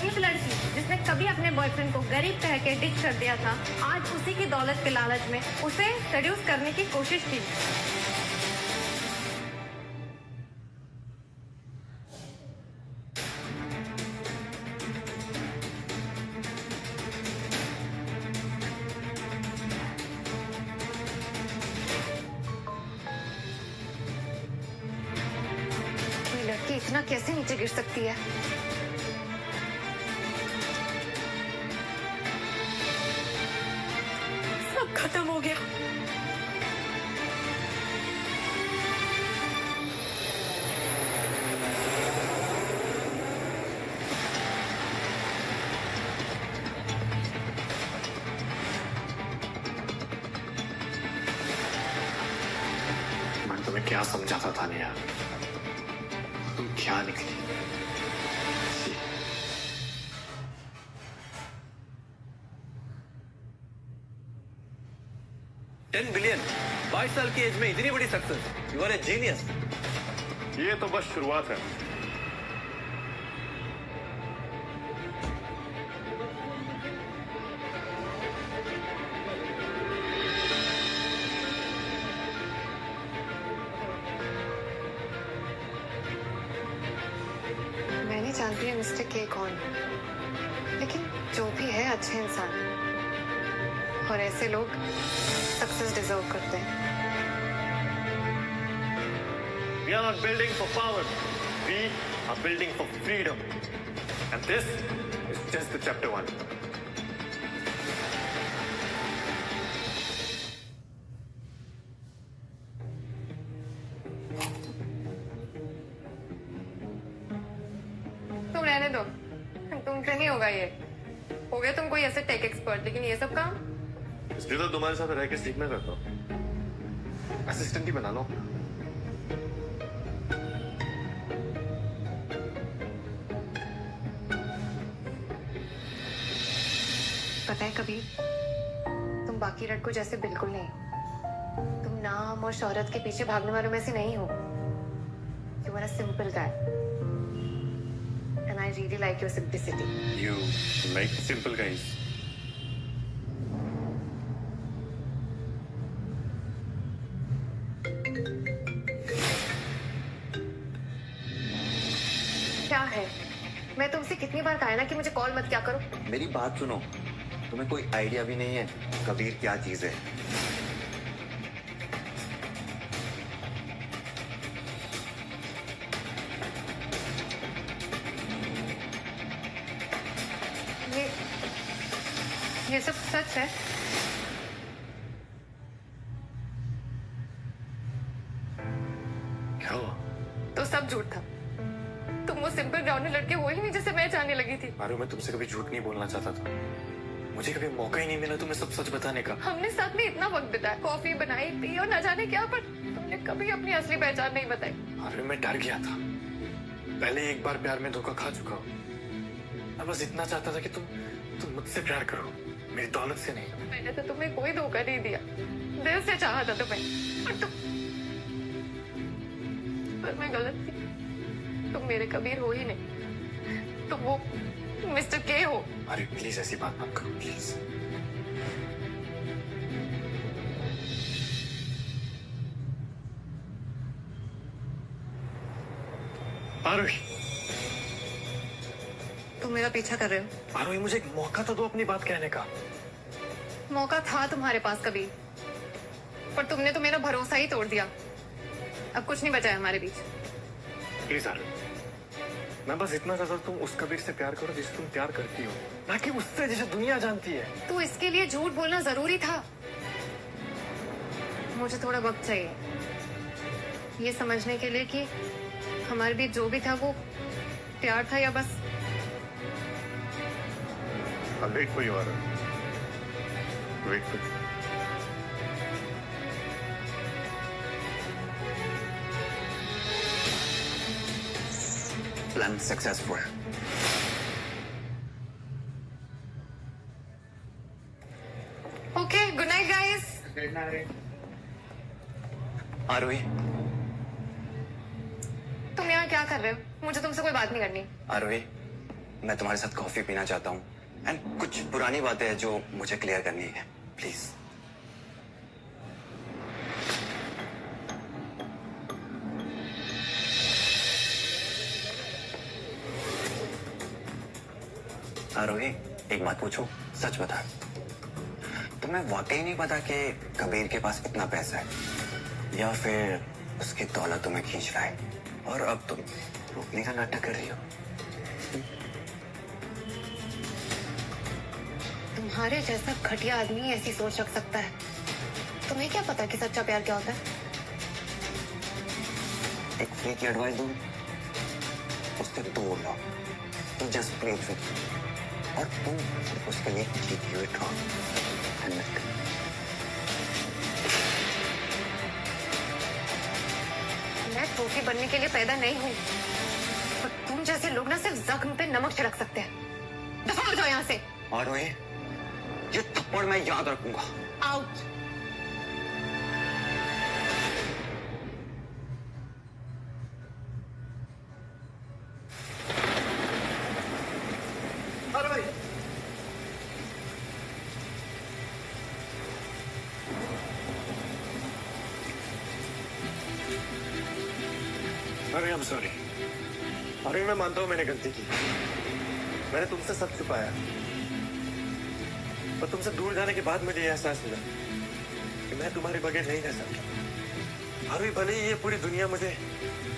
एक लड़की जिसने कभी अपने बॉयफ्रेंड को गरीब कह के डिच कर दिया था, आज उसी की दौलत के लालच में उसे सेड्यूस करने की कोशिश की। इतना कैसे नीचे गिर सकती है? सब खत्म हो गया। मैं तुम्हें क्या समझाता था नेहा, तुम क्या निकली? 10 बिलियन 22 साल की एज में इतनी बड़ी success, you are a genius. ये तो बस शुरुआत है। मैं नहीं जानती है मिस्टर के कौन, लेकिन जो भी है अच्छे इंसान, और ऐसे लोग सक्सेस डिजर्व करते हैं। We are not building for power. We are building for freedom. And this is just the chapter 1. तुम रहने दो, तुमसे नहीं होगा ये। हो गए तुम कोई ऐसे टेक एक्सपर्ट, लेकिन ये सब काम इसलिए तो तुम्हारे साथ रह के सीखना करता हूँ। असिस्टेंट ही बना लो। पता है कबीर, तुम बाकी लड़कों जैसे बिल्कुल नहीं। तुम नाम और शोहरत के पीछे भागने वालों में से नहीं हो। You are a simple guy, and I really like your simplicity. You like simple guys. क्या है? मैं तुमसे कितनी बार कहा है ना कि मुझे कॉल मत क्या करो। मेरी बात सुनो, तुम्हें कोई आइडिया भी नहीं है कबीर क्या चीज है। ये सब सच है? क्या हुआ? तो सब झूठ था। तुम वो सिंपल ग्राउंडेड लड़के वो ही नहीं जैसे मैं जानने लगी थी। मारू, मैं तुमसे कभी झूठ नहीं बोलना चाहता था। मुझे कभी मौका ही नहीं मिला तुम्हें सब सच बताने का। हमने साथ में इतना वक्त बिताया, कॉफी बनाई, पी और न जाने क्या, पर तुमने कभी अपनी असली पहचान नहीं बताई। अरे मैं डर गया था, पहले एक बार प्यार में धोखा खा चुका हूँ। मैं बस इतना चाहता था कि तुम मुझसे प्यार करो, मेरी दौलत से नहीं। मैंने तो तुम्हें कोई धोखा नहीं दिया, दिल से चाहा था तुम्हें, पर मैं गलत थी। तुम मेरे कबीर हो ही नहीं, तुम वो मिस्टर के हो। अरे प्लीज ऐसी बात मत करो प्लीज। आरोही, तुम मेरा पीछा कर रहे हो? आरोही मुझे एक मौका तो दो अपनी बात कहने का। मौका था तुम्हारे पास कबीर, पर तुमने तो मेरा भरोसा ही तोड़ दिया। अब कुछ नहीं बचा है हमारे बीच। प्लीज आरोही, मैं बस इतना चाहता तुम उस कबीर से प्यार करो जिसे तुम प्यार करती हो, ना कि उससे जिसे दुनिया जानती है। तो इसके लिए झूठ बोलना जरूरी था? मुझे थोड़ा वक्त चाहिए ये समझने के लिए कि हमारे बीच जो भी था वो प्यार था या बस। I'll wait for you, Arun. Wait for you. Plan successful. Okay, good night, guys. Good night. आरोही, तुम यहाँ क्या कर रहे हो? मुझे तुमसे कोई बात नहीं करनी। आरोही, मैं तुम्हारे साथ कॉफी पीना चाहता हूँ, एंड कुछ पुरानी बातें हैं जो मुझे क्लियर करनी है, प्लीज। आरोही, एक बात पूछूं, सच बता, तुम्हें वाकई नहीं पता कि कबीर के पास इतना पैसा है, या फिर उसकी दौलत तुम्हें खींच रहा है और अब तुम रोकने का नाटक कर रही हो? तुम्हारे जैसा घटिया आदमी ऐसी सोच रख सकता है। तुम्हें क्या पता कि सच्चा प्यार क्या होता है? एक फ्री की एडवाइस दूं, उससे दूर रहो। तू जस्ट प्ले विद और तुम सिर्फ उसके लिए कीप यू इट रॉन्ग। मैं ट्रॉफी बनने के लिए पैदा नहीं हुई, और तुम जैसे लोग ना सिर्फ जख्म पे नमक छिड़क सकते हैं। दफा हो जाओ यहाँ से। और ये थप्पड़ मैं याद रखूंगा। आउट। अरे I'm sorry। अरे मैं मानता हूँ मैंने गलती की। मैंने तुमसे सब छुपाया, पर तुमसे दूर जाने के बाद मुझे एहसास हुआ कि मैं तुम्हारे बगैर नहीं रह सकता। अरे भले ही ये पूरी दुनिया मुझे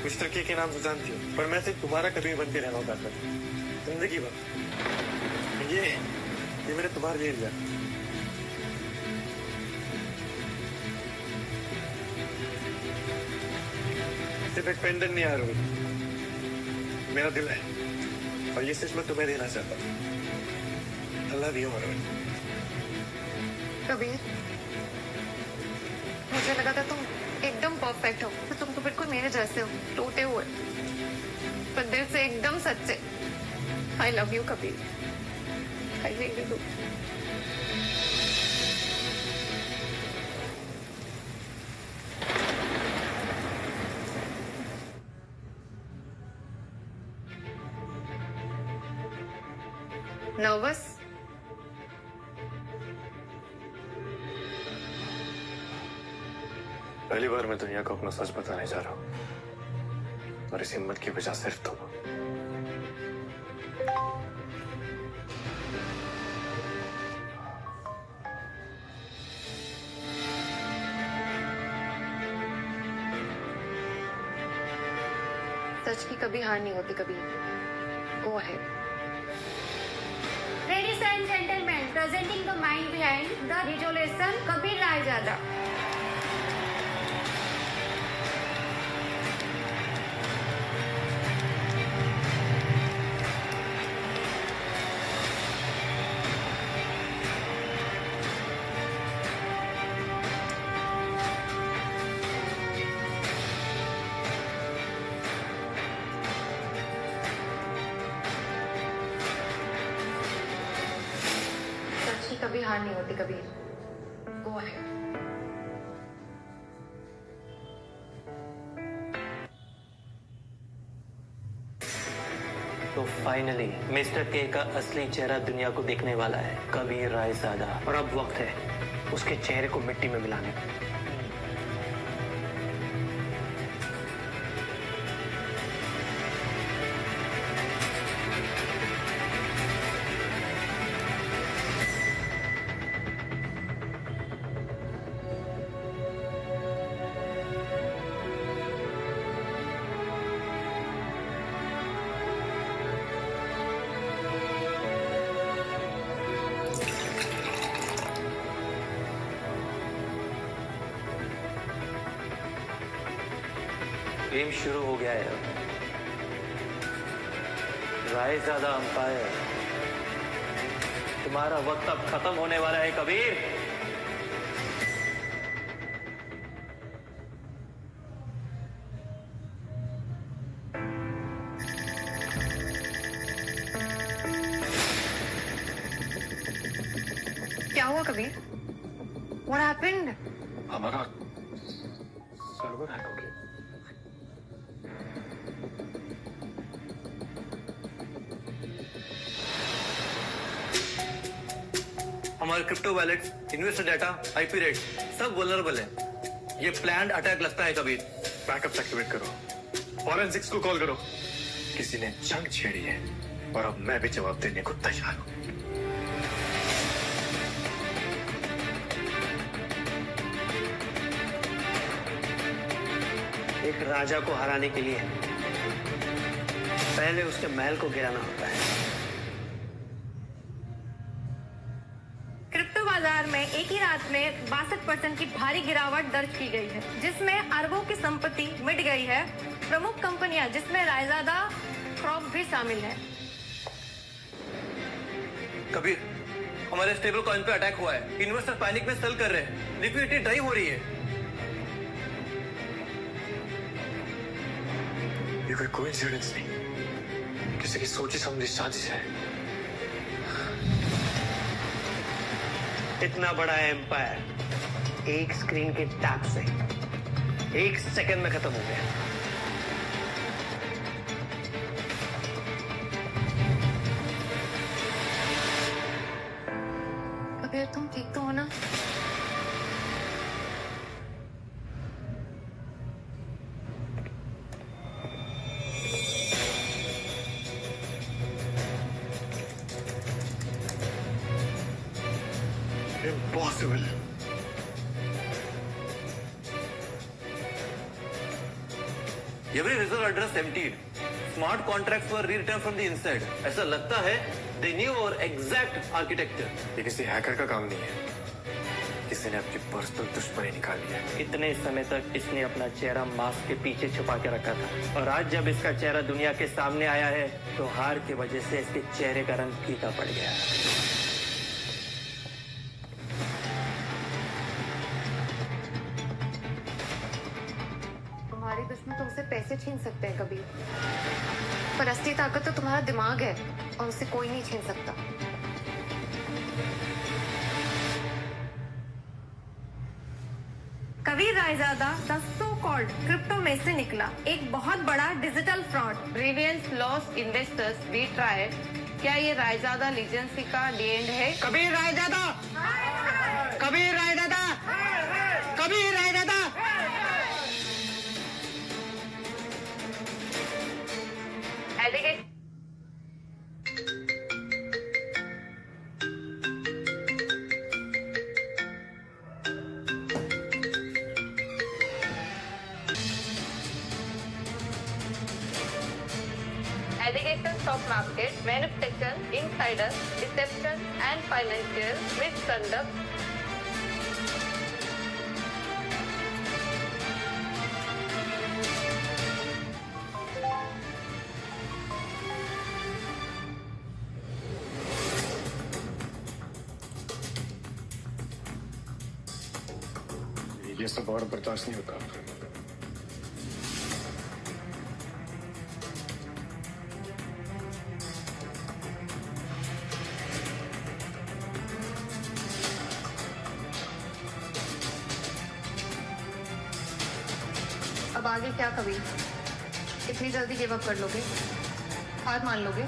मिस्टर के नाम से जानती हो, पर मैं सिर्फ तुम्हारा कभी बन के रहना चाहता था जिंदगी भर। ये मैंने तुम्हारे लिए लिया। सिर्फ एक पेंडेंट नहीं आ रही, मेरा दिल है, और ये सिर्फ मैं तुम्हें देना चाहता हूँ। I love you, Arvind. Kabir, मुझे लगा था तुम एकदम परफेक्ट हो, तो तुम तो बिल्कुल मेरे जैसे हो, टूटे हुए, पर दिल से एकदम सच्चे। I love you, Kabir. I really do। Nervous? पहली बार मैं दुनिया को अपना सच बताने जा रहा हूँ, और इस हिम्मत की वजह सिर्फ तुम। सच की कभी हार नहीं होती Kabir. Go ahead। Ladies and gentlemen, presenting the mind behind the resolution, Kabir Raizada। कभी हार नहीं होती कबीर। Go ahead। तो फाइनली मिस्टर के का असली चेहरा दुनिया को देखने वाला है, कबीर रायजादा। और अब वक्त है उसके चेहरे को मिट्टी में मिलाने का। गेम शुरू हो गया है। रायजादा अंपायर, तुम्हारा वक्त अब खत्म होने वाला है कबीर। क्या हुआ कबीर? What happened? हमारा सर्वर हैक हो गया। हमारे crypto wallets, investor data, IP rate सब वल्नरेबल है। ये प्लान्ड अटैक लगता है कबीर। बैकअप एक्टिवेट करो, फॉरेंसिक्स को कॉल करो। किसी ने जंग छेड़ी है, और अब मैं भी जवाब देने को तैयार हूं। एक राजा को हराने के लिए पहले उसके महल को गिराना होता है। क्रिप्टो बाजार में एक ही रात में 62% की भारी गिरावट दर्ज की गई है, जिसमें अरबों की संपत्ति मिट गई है। प्रमुख कंपनियां जिसमें रायजादा क्रॉप भी शामिल है। कबीर, हमारे स्टेबल कॉइन पे अटैक हुआ है। इन्वेस्टर पैनिक में सेल कर रहे हैं। लिक्विडिटी ड्राइव हो रही है। ये कोई कोइंसिडेंस नहीं, किसी की सोची समझी साजिश है। इतना बड़ा एम्पायर एक स्क्रीन के टैप से 1 सेकंड में खत्म हो गया। कबीर, तुम ठीक तो हो ना? Impossible. Every reserve address emptied. Smart contracts were rewritten from the inside. ऐसा लगता है they knew our exact architecture. ये किसी हैकर का काम नहीं है, किसी ने अपनी पर्सनल दुश्मनी निकाली है। इतने समय तक इसने अपना चेहरा मास्क के पीछे छुपा के रखा था, और आज जब इसका चेहरा दुनिया के सामने आया है तो हार की वजह से इसके चेहरे का रंग फीका पड़ गया। तुम्हारे दुश्मन तुमसे पैसे छीन सकते हैं कबीर, पर असली ताकत तो तुम्हारा दिमाग है, और उसे कोई नहीं छीन सकता। Kabir Raizada the so called crypto में से निकला एक बहुत बड़ा digital fraud. Brilliance loss investors we tried. क्या ये रायजादा लीजेंसी का दी एंड है? Kabir Raizada, Kabir Raizada, Kabir Raizada. एलिगेट Alligator stock market, manipulation, insider, deception and financial misconduct. ये सब और बर्दाश्त नहीं होता। अब आगे क्या कबीर? इतनी जल्दी गिव अप कर लोगे? हार मान लोगे?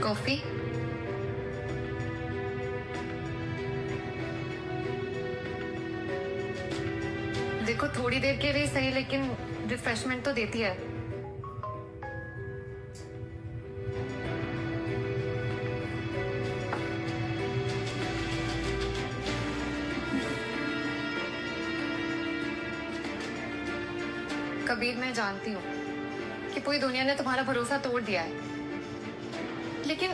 कॉफी? देखो, थोड़ी देर के लिए सही, लेकिन रिफ्रेशमेंट तो देती है। कबीर, मैं जानती हूँ कि पूरी दुनिया ने तुम्हारा भरोसा तोड़ दिया है, लेकिन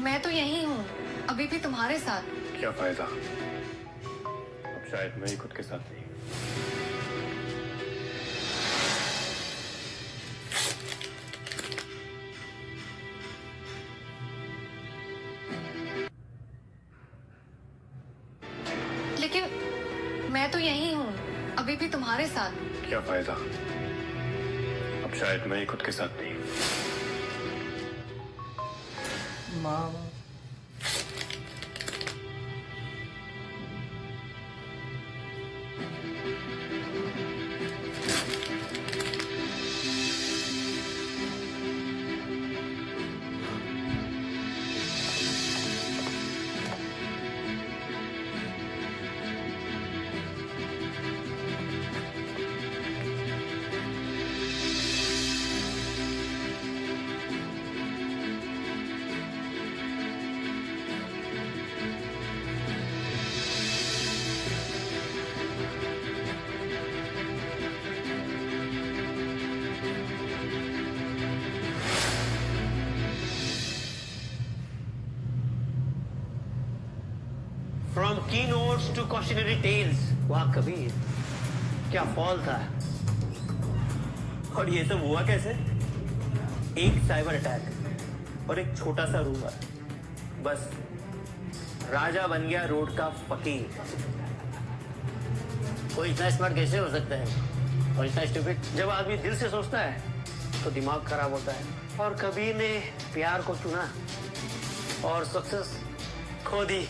मैं तो यही हूँ, अभी भी तुम्हारे साथ। क्या फायदा? अब शायद मैं ही खुद के साथ नहीं। लेकिन मैं तो यही हूँ, अभी भी तुम्हारे साथ। क्या फायदा? अब शायद मैं ही खुद के साथ नहीं। मामा, की नोट्स टू कॉशनरी टेल्स। वाह कबीर, क्या फॉल था। और ये सब हुआ कैसे? एक साइबर अटैक और एक छोटा सा रूमर, बस राजा बन गया रोड का फकीर। कोई इतना स्मार्ट कैसे हो सकता है और इतना स्टूपिड? जब आदमी दिल से सोचता है तो दिमाग खराब होता है। और कबीर ने प्यार को चुना और सक्सेस खो दी।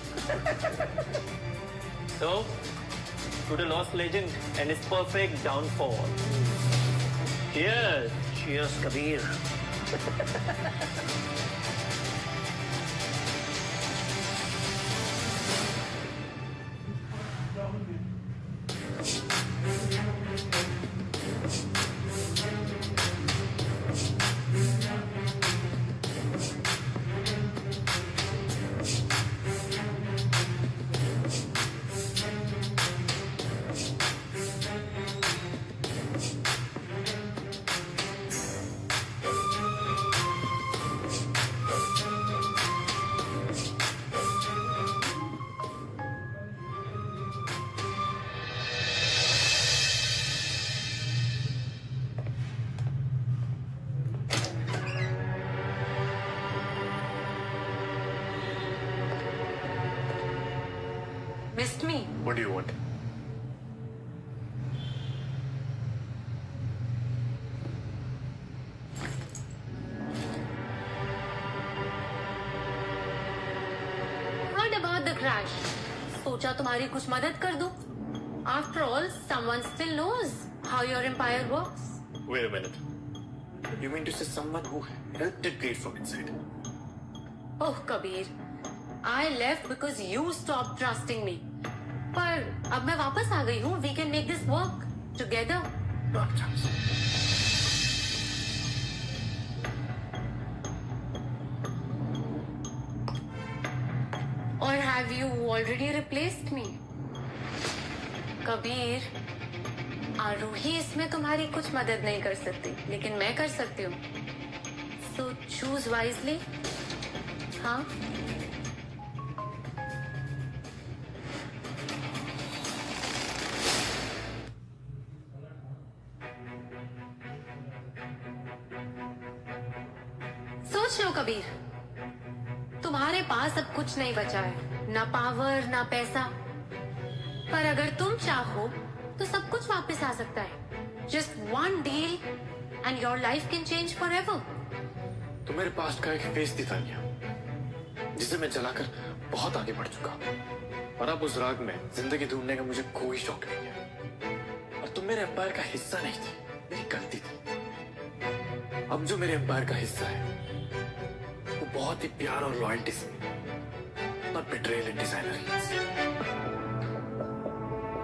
So, to the lost legend and its perfect downfall. Cheers, cheers, Kabir. Missed me? What do you want? Heard about the crash. सोचा तुम्हारी कुछ मदद कर दूं. After all, someone still knows how your empire works. Wait a minute. You mean to say someone who helped it bleed from inside? Oh, Kabir, I left because you stopped trusting me. पर अब मैं वापस आ गई हूँ. We can make this work together. Not a chance. Or have you already replaced me? Kabir, आरूही इसमें तुम्हारी कुछ मदद नहीं कर सकती, लेकिन मैं कर सकती हूँ. So choose wisely. हाँ? सोच लो कबीर, तुम्हारे पास अब कुछ नहीं बचा है, ना पावर ना पैसा, पर अगर तुम चाहो तो सब कुछ वापस आ सकता है. Just one deal and your life can change forever. तो मेरे पास्ट का एक फेस थी तानिया, जिसे मैं जलाकर बहुत आगे बढ़ चुका हूँ, और अब उस राग में जिंदगी ढूंढने का मुझे कोई शौक नहीं है. और तुम मेरे एम्पायर का हिस्सा नहीं थी, मेरी गलती थी. अब जो मेरे एम्पायर का हिस्सा है वो बहुत ही प्यार और लॉयल्टी से, नॉट बिट्रेयल एंड डिजाइनर.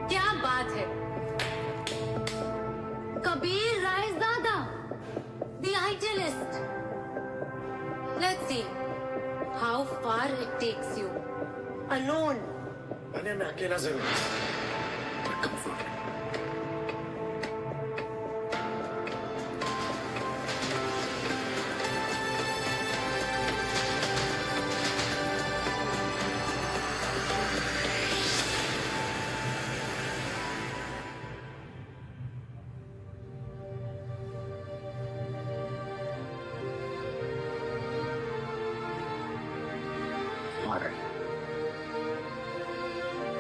क्या बात है Kabir Raizada, the idealist. Let's see how far it takes you alone. Tania, मैं अकेला जरूर पर कमजोर नहीं.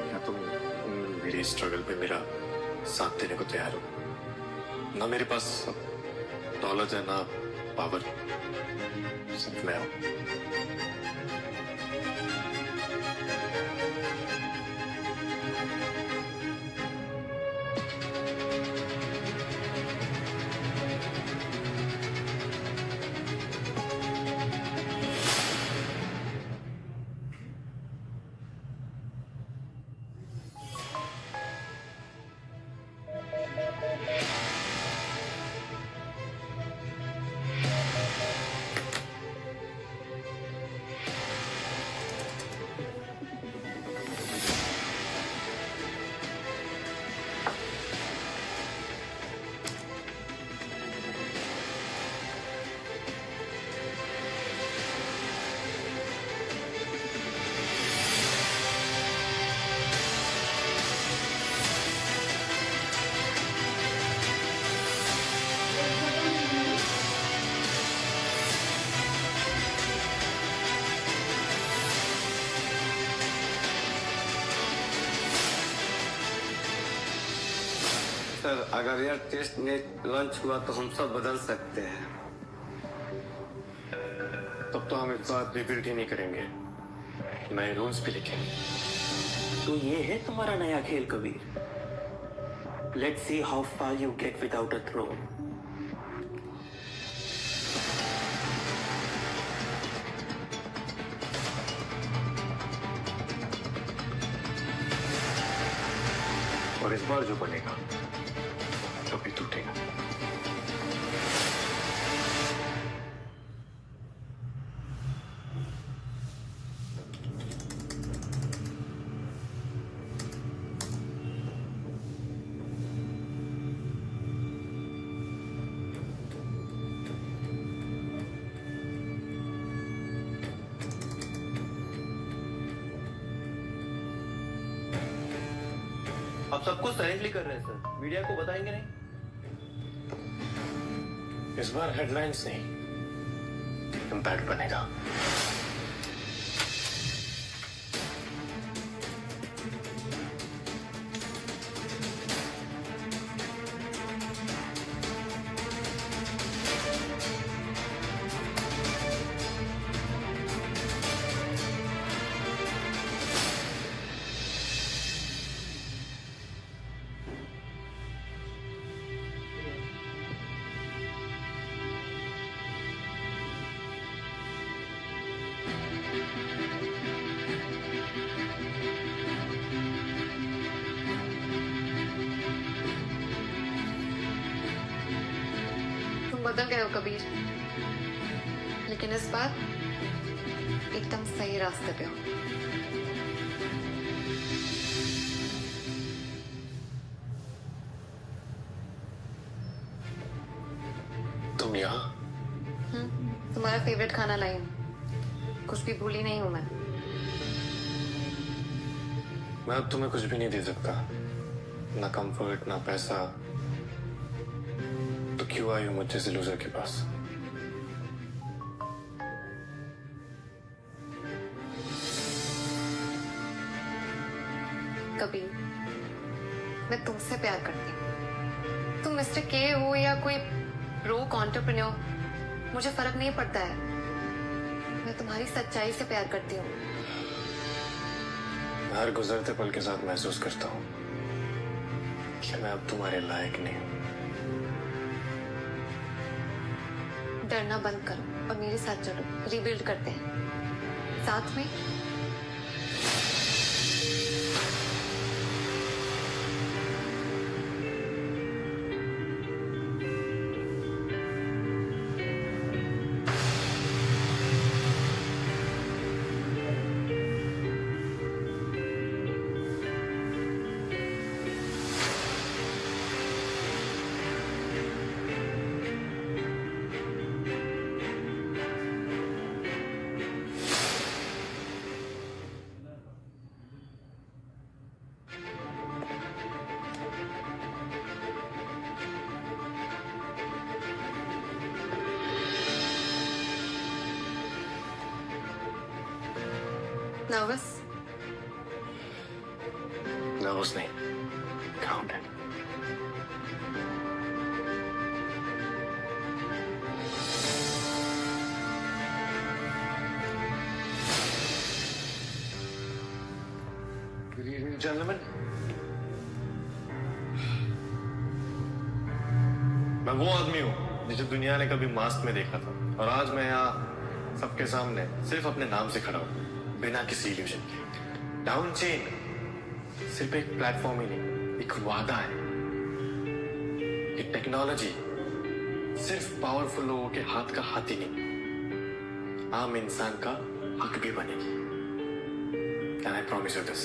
क्या तुम मेरी स्ट्रगल पे मेरा साथ देने को तैयार हो? ना मेरे पास दौलत है, ना पावर, सिर्फ मैं हूं. सर, अगर यह टेस्ट नेट लॉन्च हुआ तो हम सब बदल सकते हैं। तब तो हम इस बार रिबिल्ड ही नहीं करेंगे, नए रूल्स भी लिखेंगे। तो ये है तुम्हारा नया खेल Kabir. Let's see how far you get without a throne. और इस बार जो बनेगा कभी टूटेगा। आप सब कुछ साइलेंटली कर रहे हैं सर, मीडिया को बताएंगे नहीं? इस बार हेडलाइंस नहीं, इम्पैक्ट बनेगा। बदल गए हो कबीर, लेकिन इस बार एकदम सही रास्ते पे हो। तुम यहाँ? तुम्हारा फेवरेट खाना लाई हूं, कुछ भी भूली नहीं हूं मैं अब तुम्हें कुछ भी नहीं दे सकता, ना कंफर्ट ना पैसा, तो क्यों आई हो मुझ जैसे लूजर के पास? कबीर, मैं तुमसे प्यार करती हूँ। तुम मिस्टर के हो या कोई ब्रोक एंटरप्रेन्योर, मुझे फर्क नहीं पड़ता है। मैं तुम्हारी सच्चाई से प्यार करती हूँ। हर गुजरते पल के साथ महसूस करता हूँ कि मैं अब तुम्हारे लायक नहीं हूँ। डरना बंद करो और मेरे साथ चलो, रिबिल्ड करते हैं साथ में। नर्वस? नर्वस नहीं, ग्राउंडेड। Good evening, gentlemen. मैं वो आदमी हूँ जिसे दुनिया ने कभी मास्क में देखा था, और आज मैं यहाँ सबके सामने सिर्फ अपने नाम से खड़ा हूँ, बिना किसी इल्यूजन के। डाउन चेन सिर्फ एक प्लेटफॉर्म ही नहीं, एक वादा है। ये टेक्नोलॉजी सिर्फ पावरफुल लोगों के हाथ का हाथ ही नहीं, आम इंसान का हक भी बनेगी। Can I promise you this?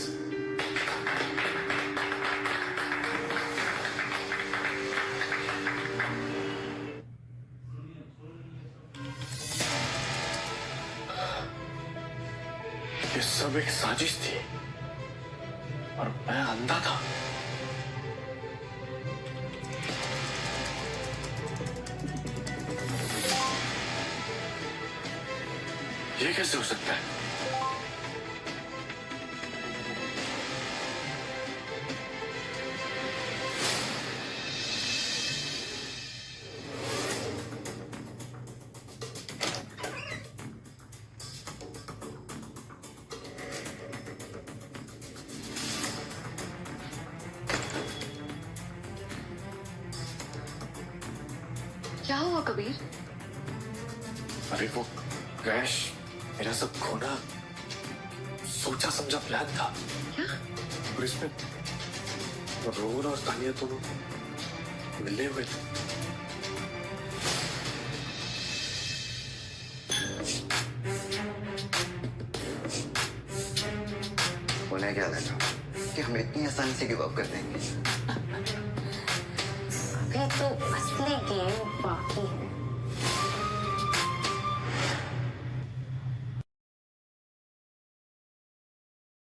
ये सब एक साजिश थी और मैं अंधा था। ये कैसे हो सकता है? कबीर? अरे वो क्रैश, मेरा सब खोना सोचा समझा प्लान था। क्या? और इसमें रोहन और तानिया दोनों मिलने हुए थे। उन्हें क्या लगा कि हम इतनी आसानी से गिव अप कर देंगे? अभी तो असली गेम बाकी है।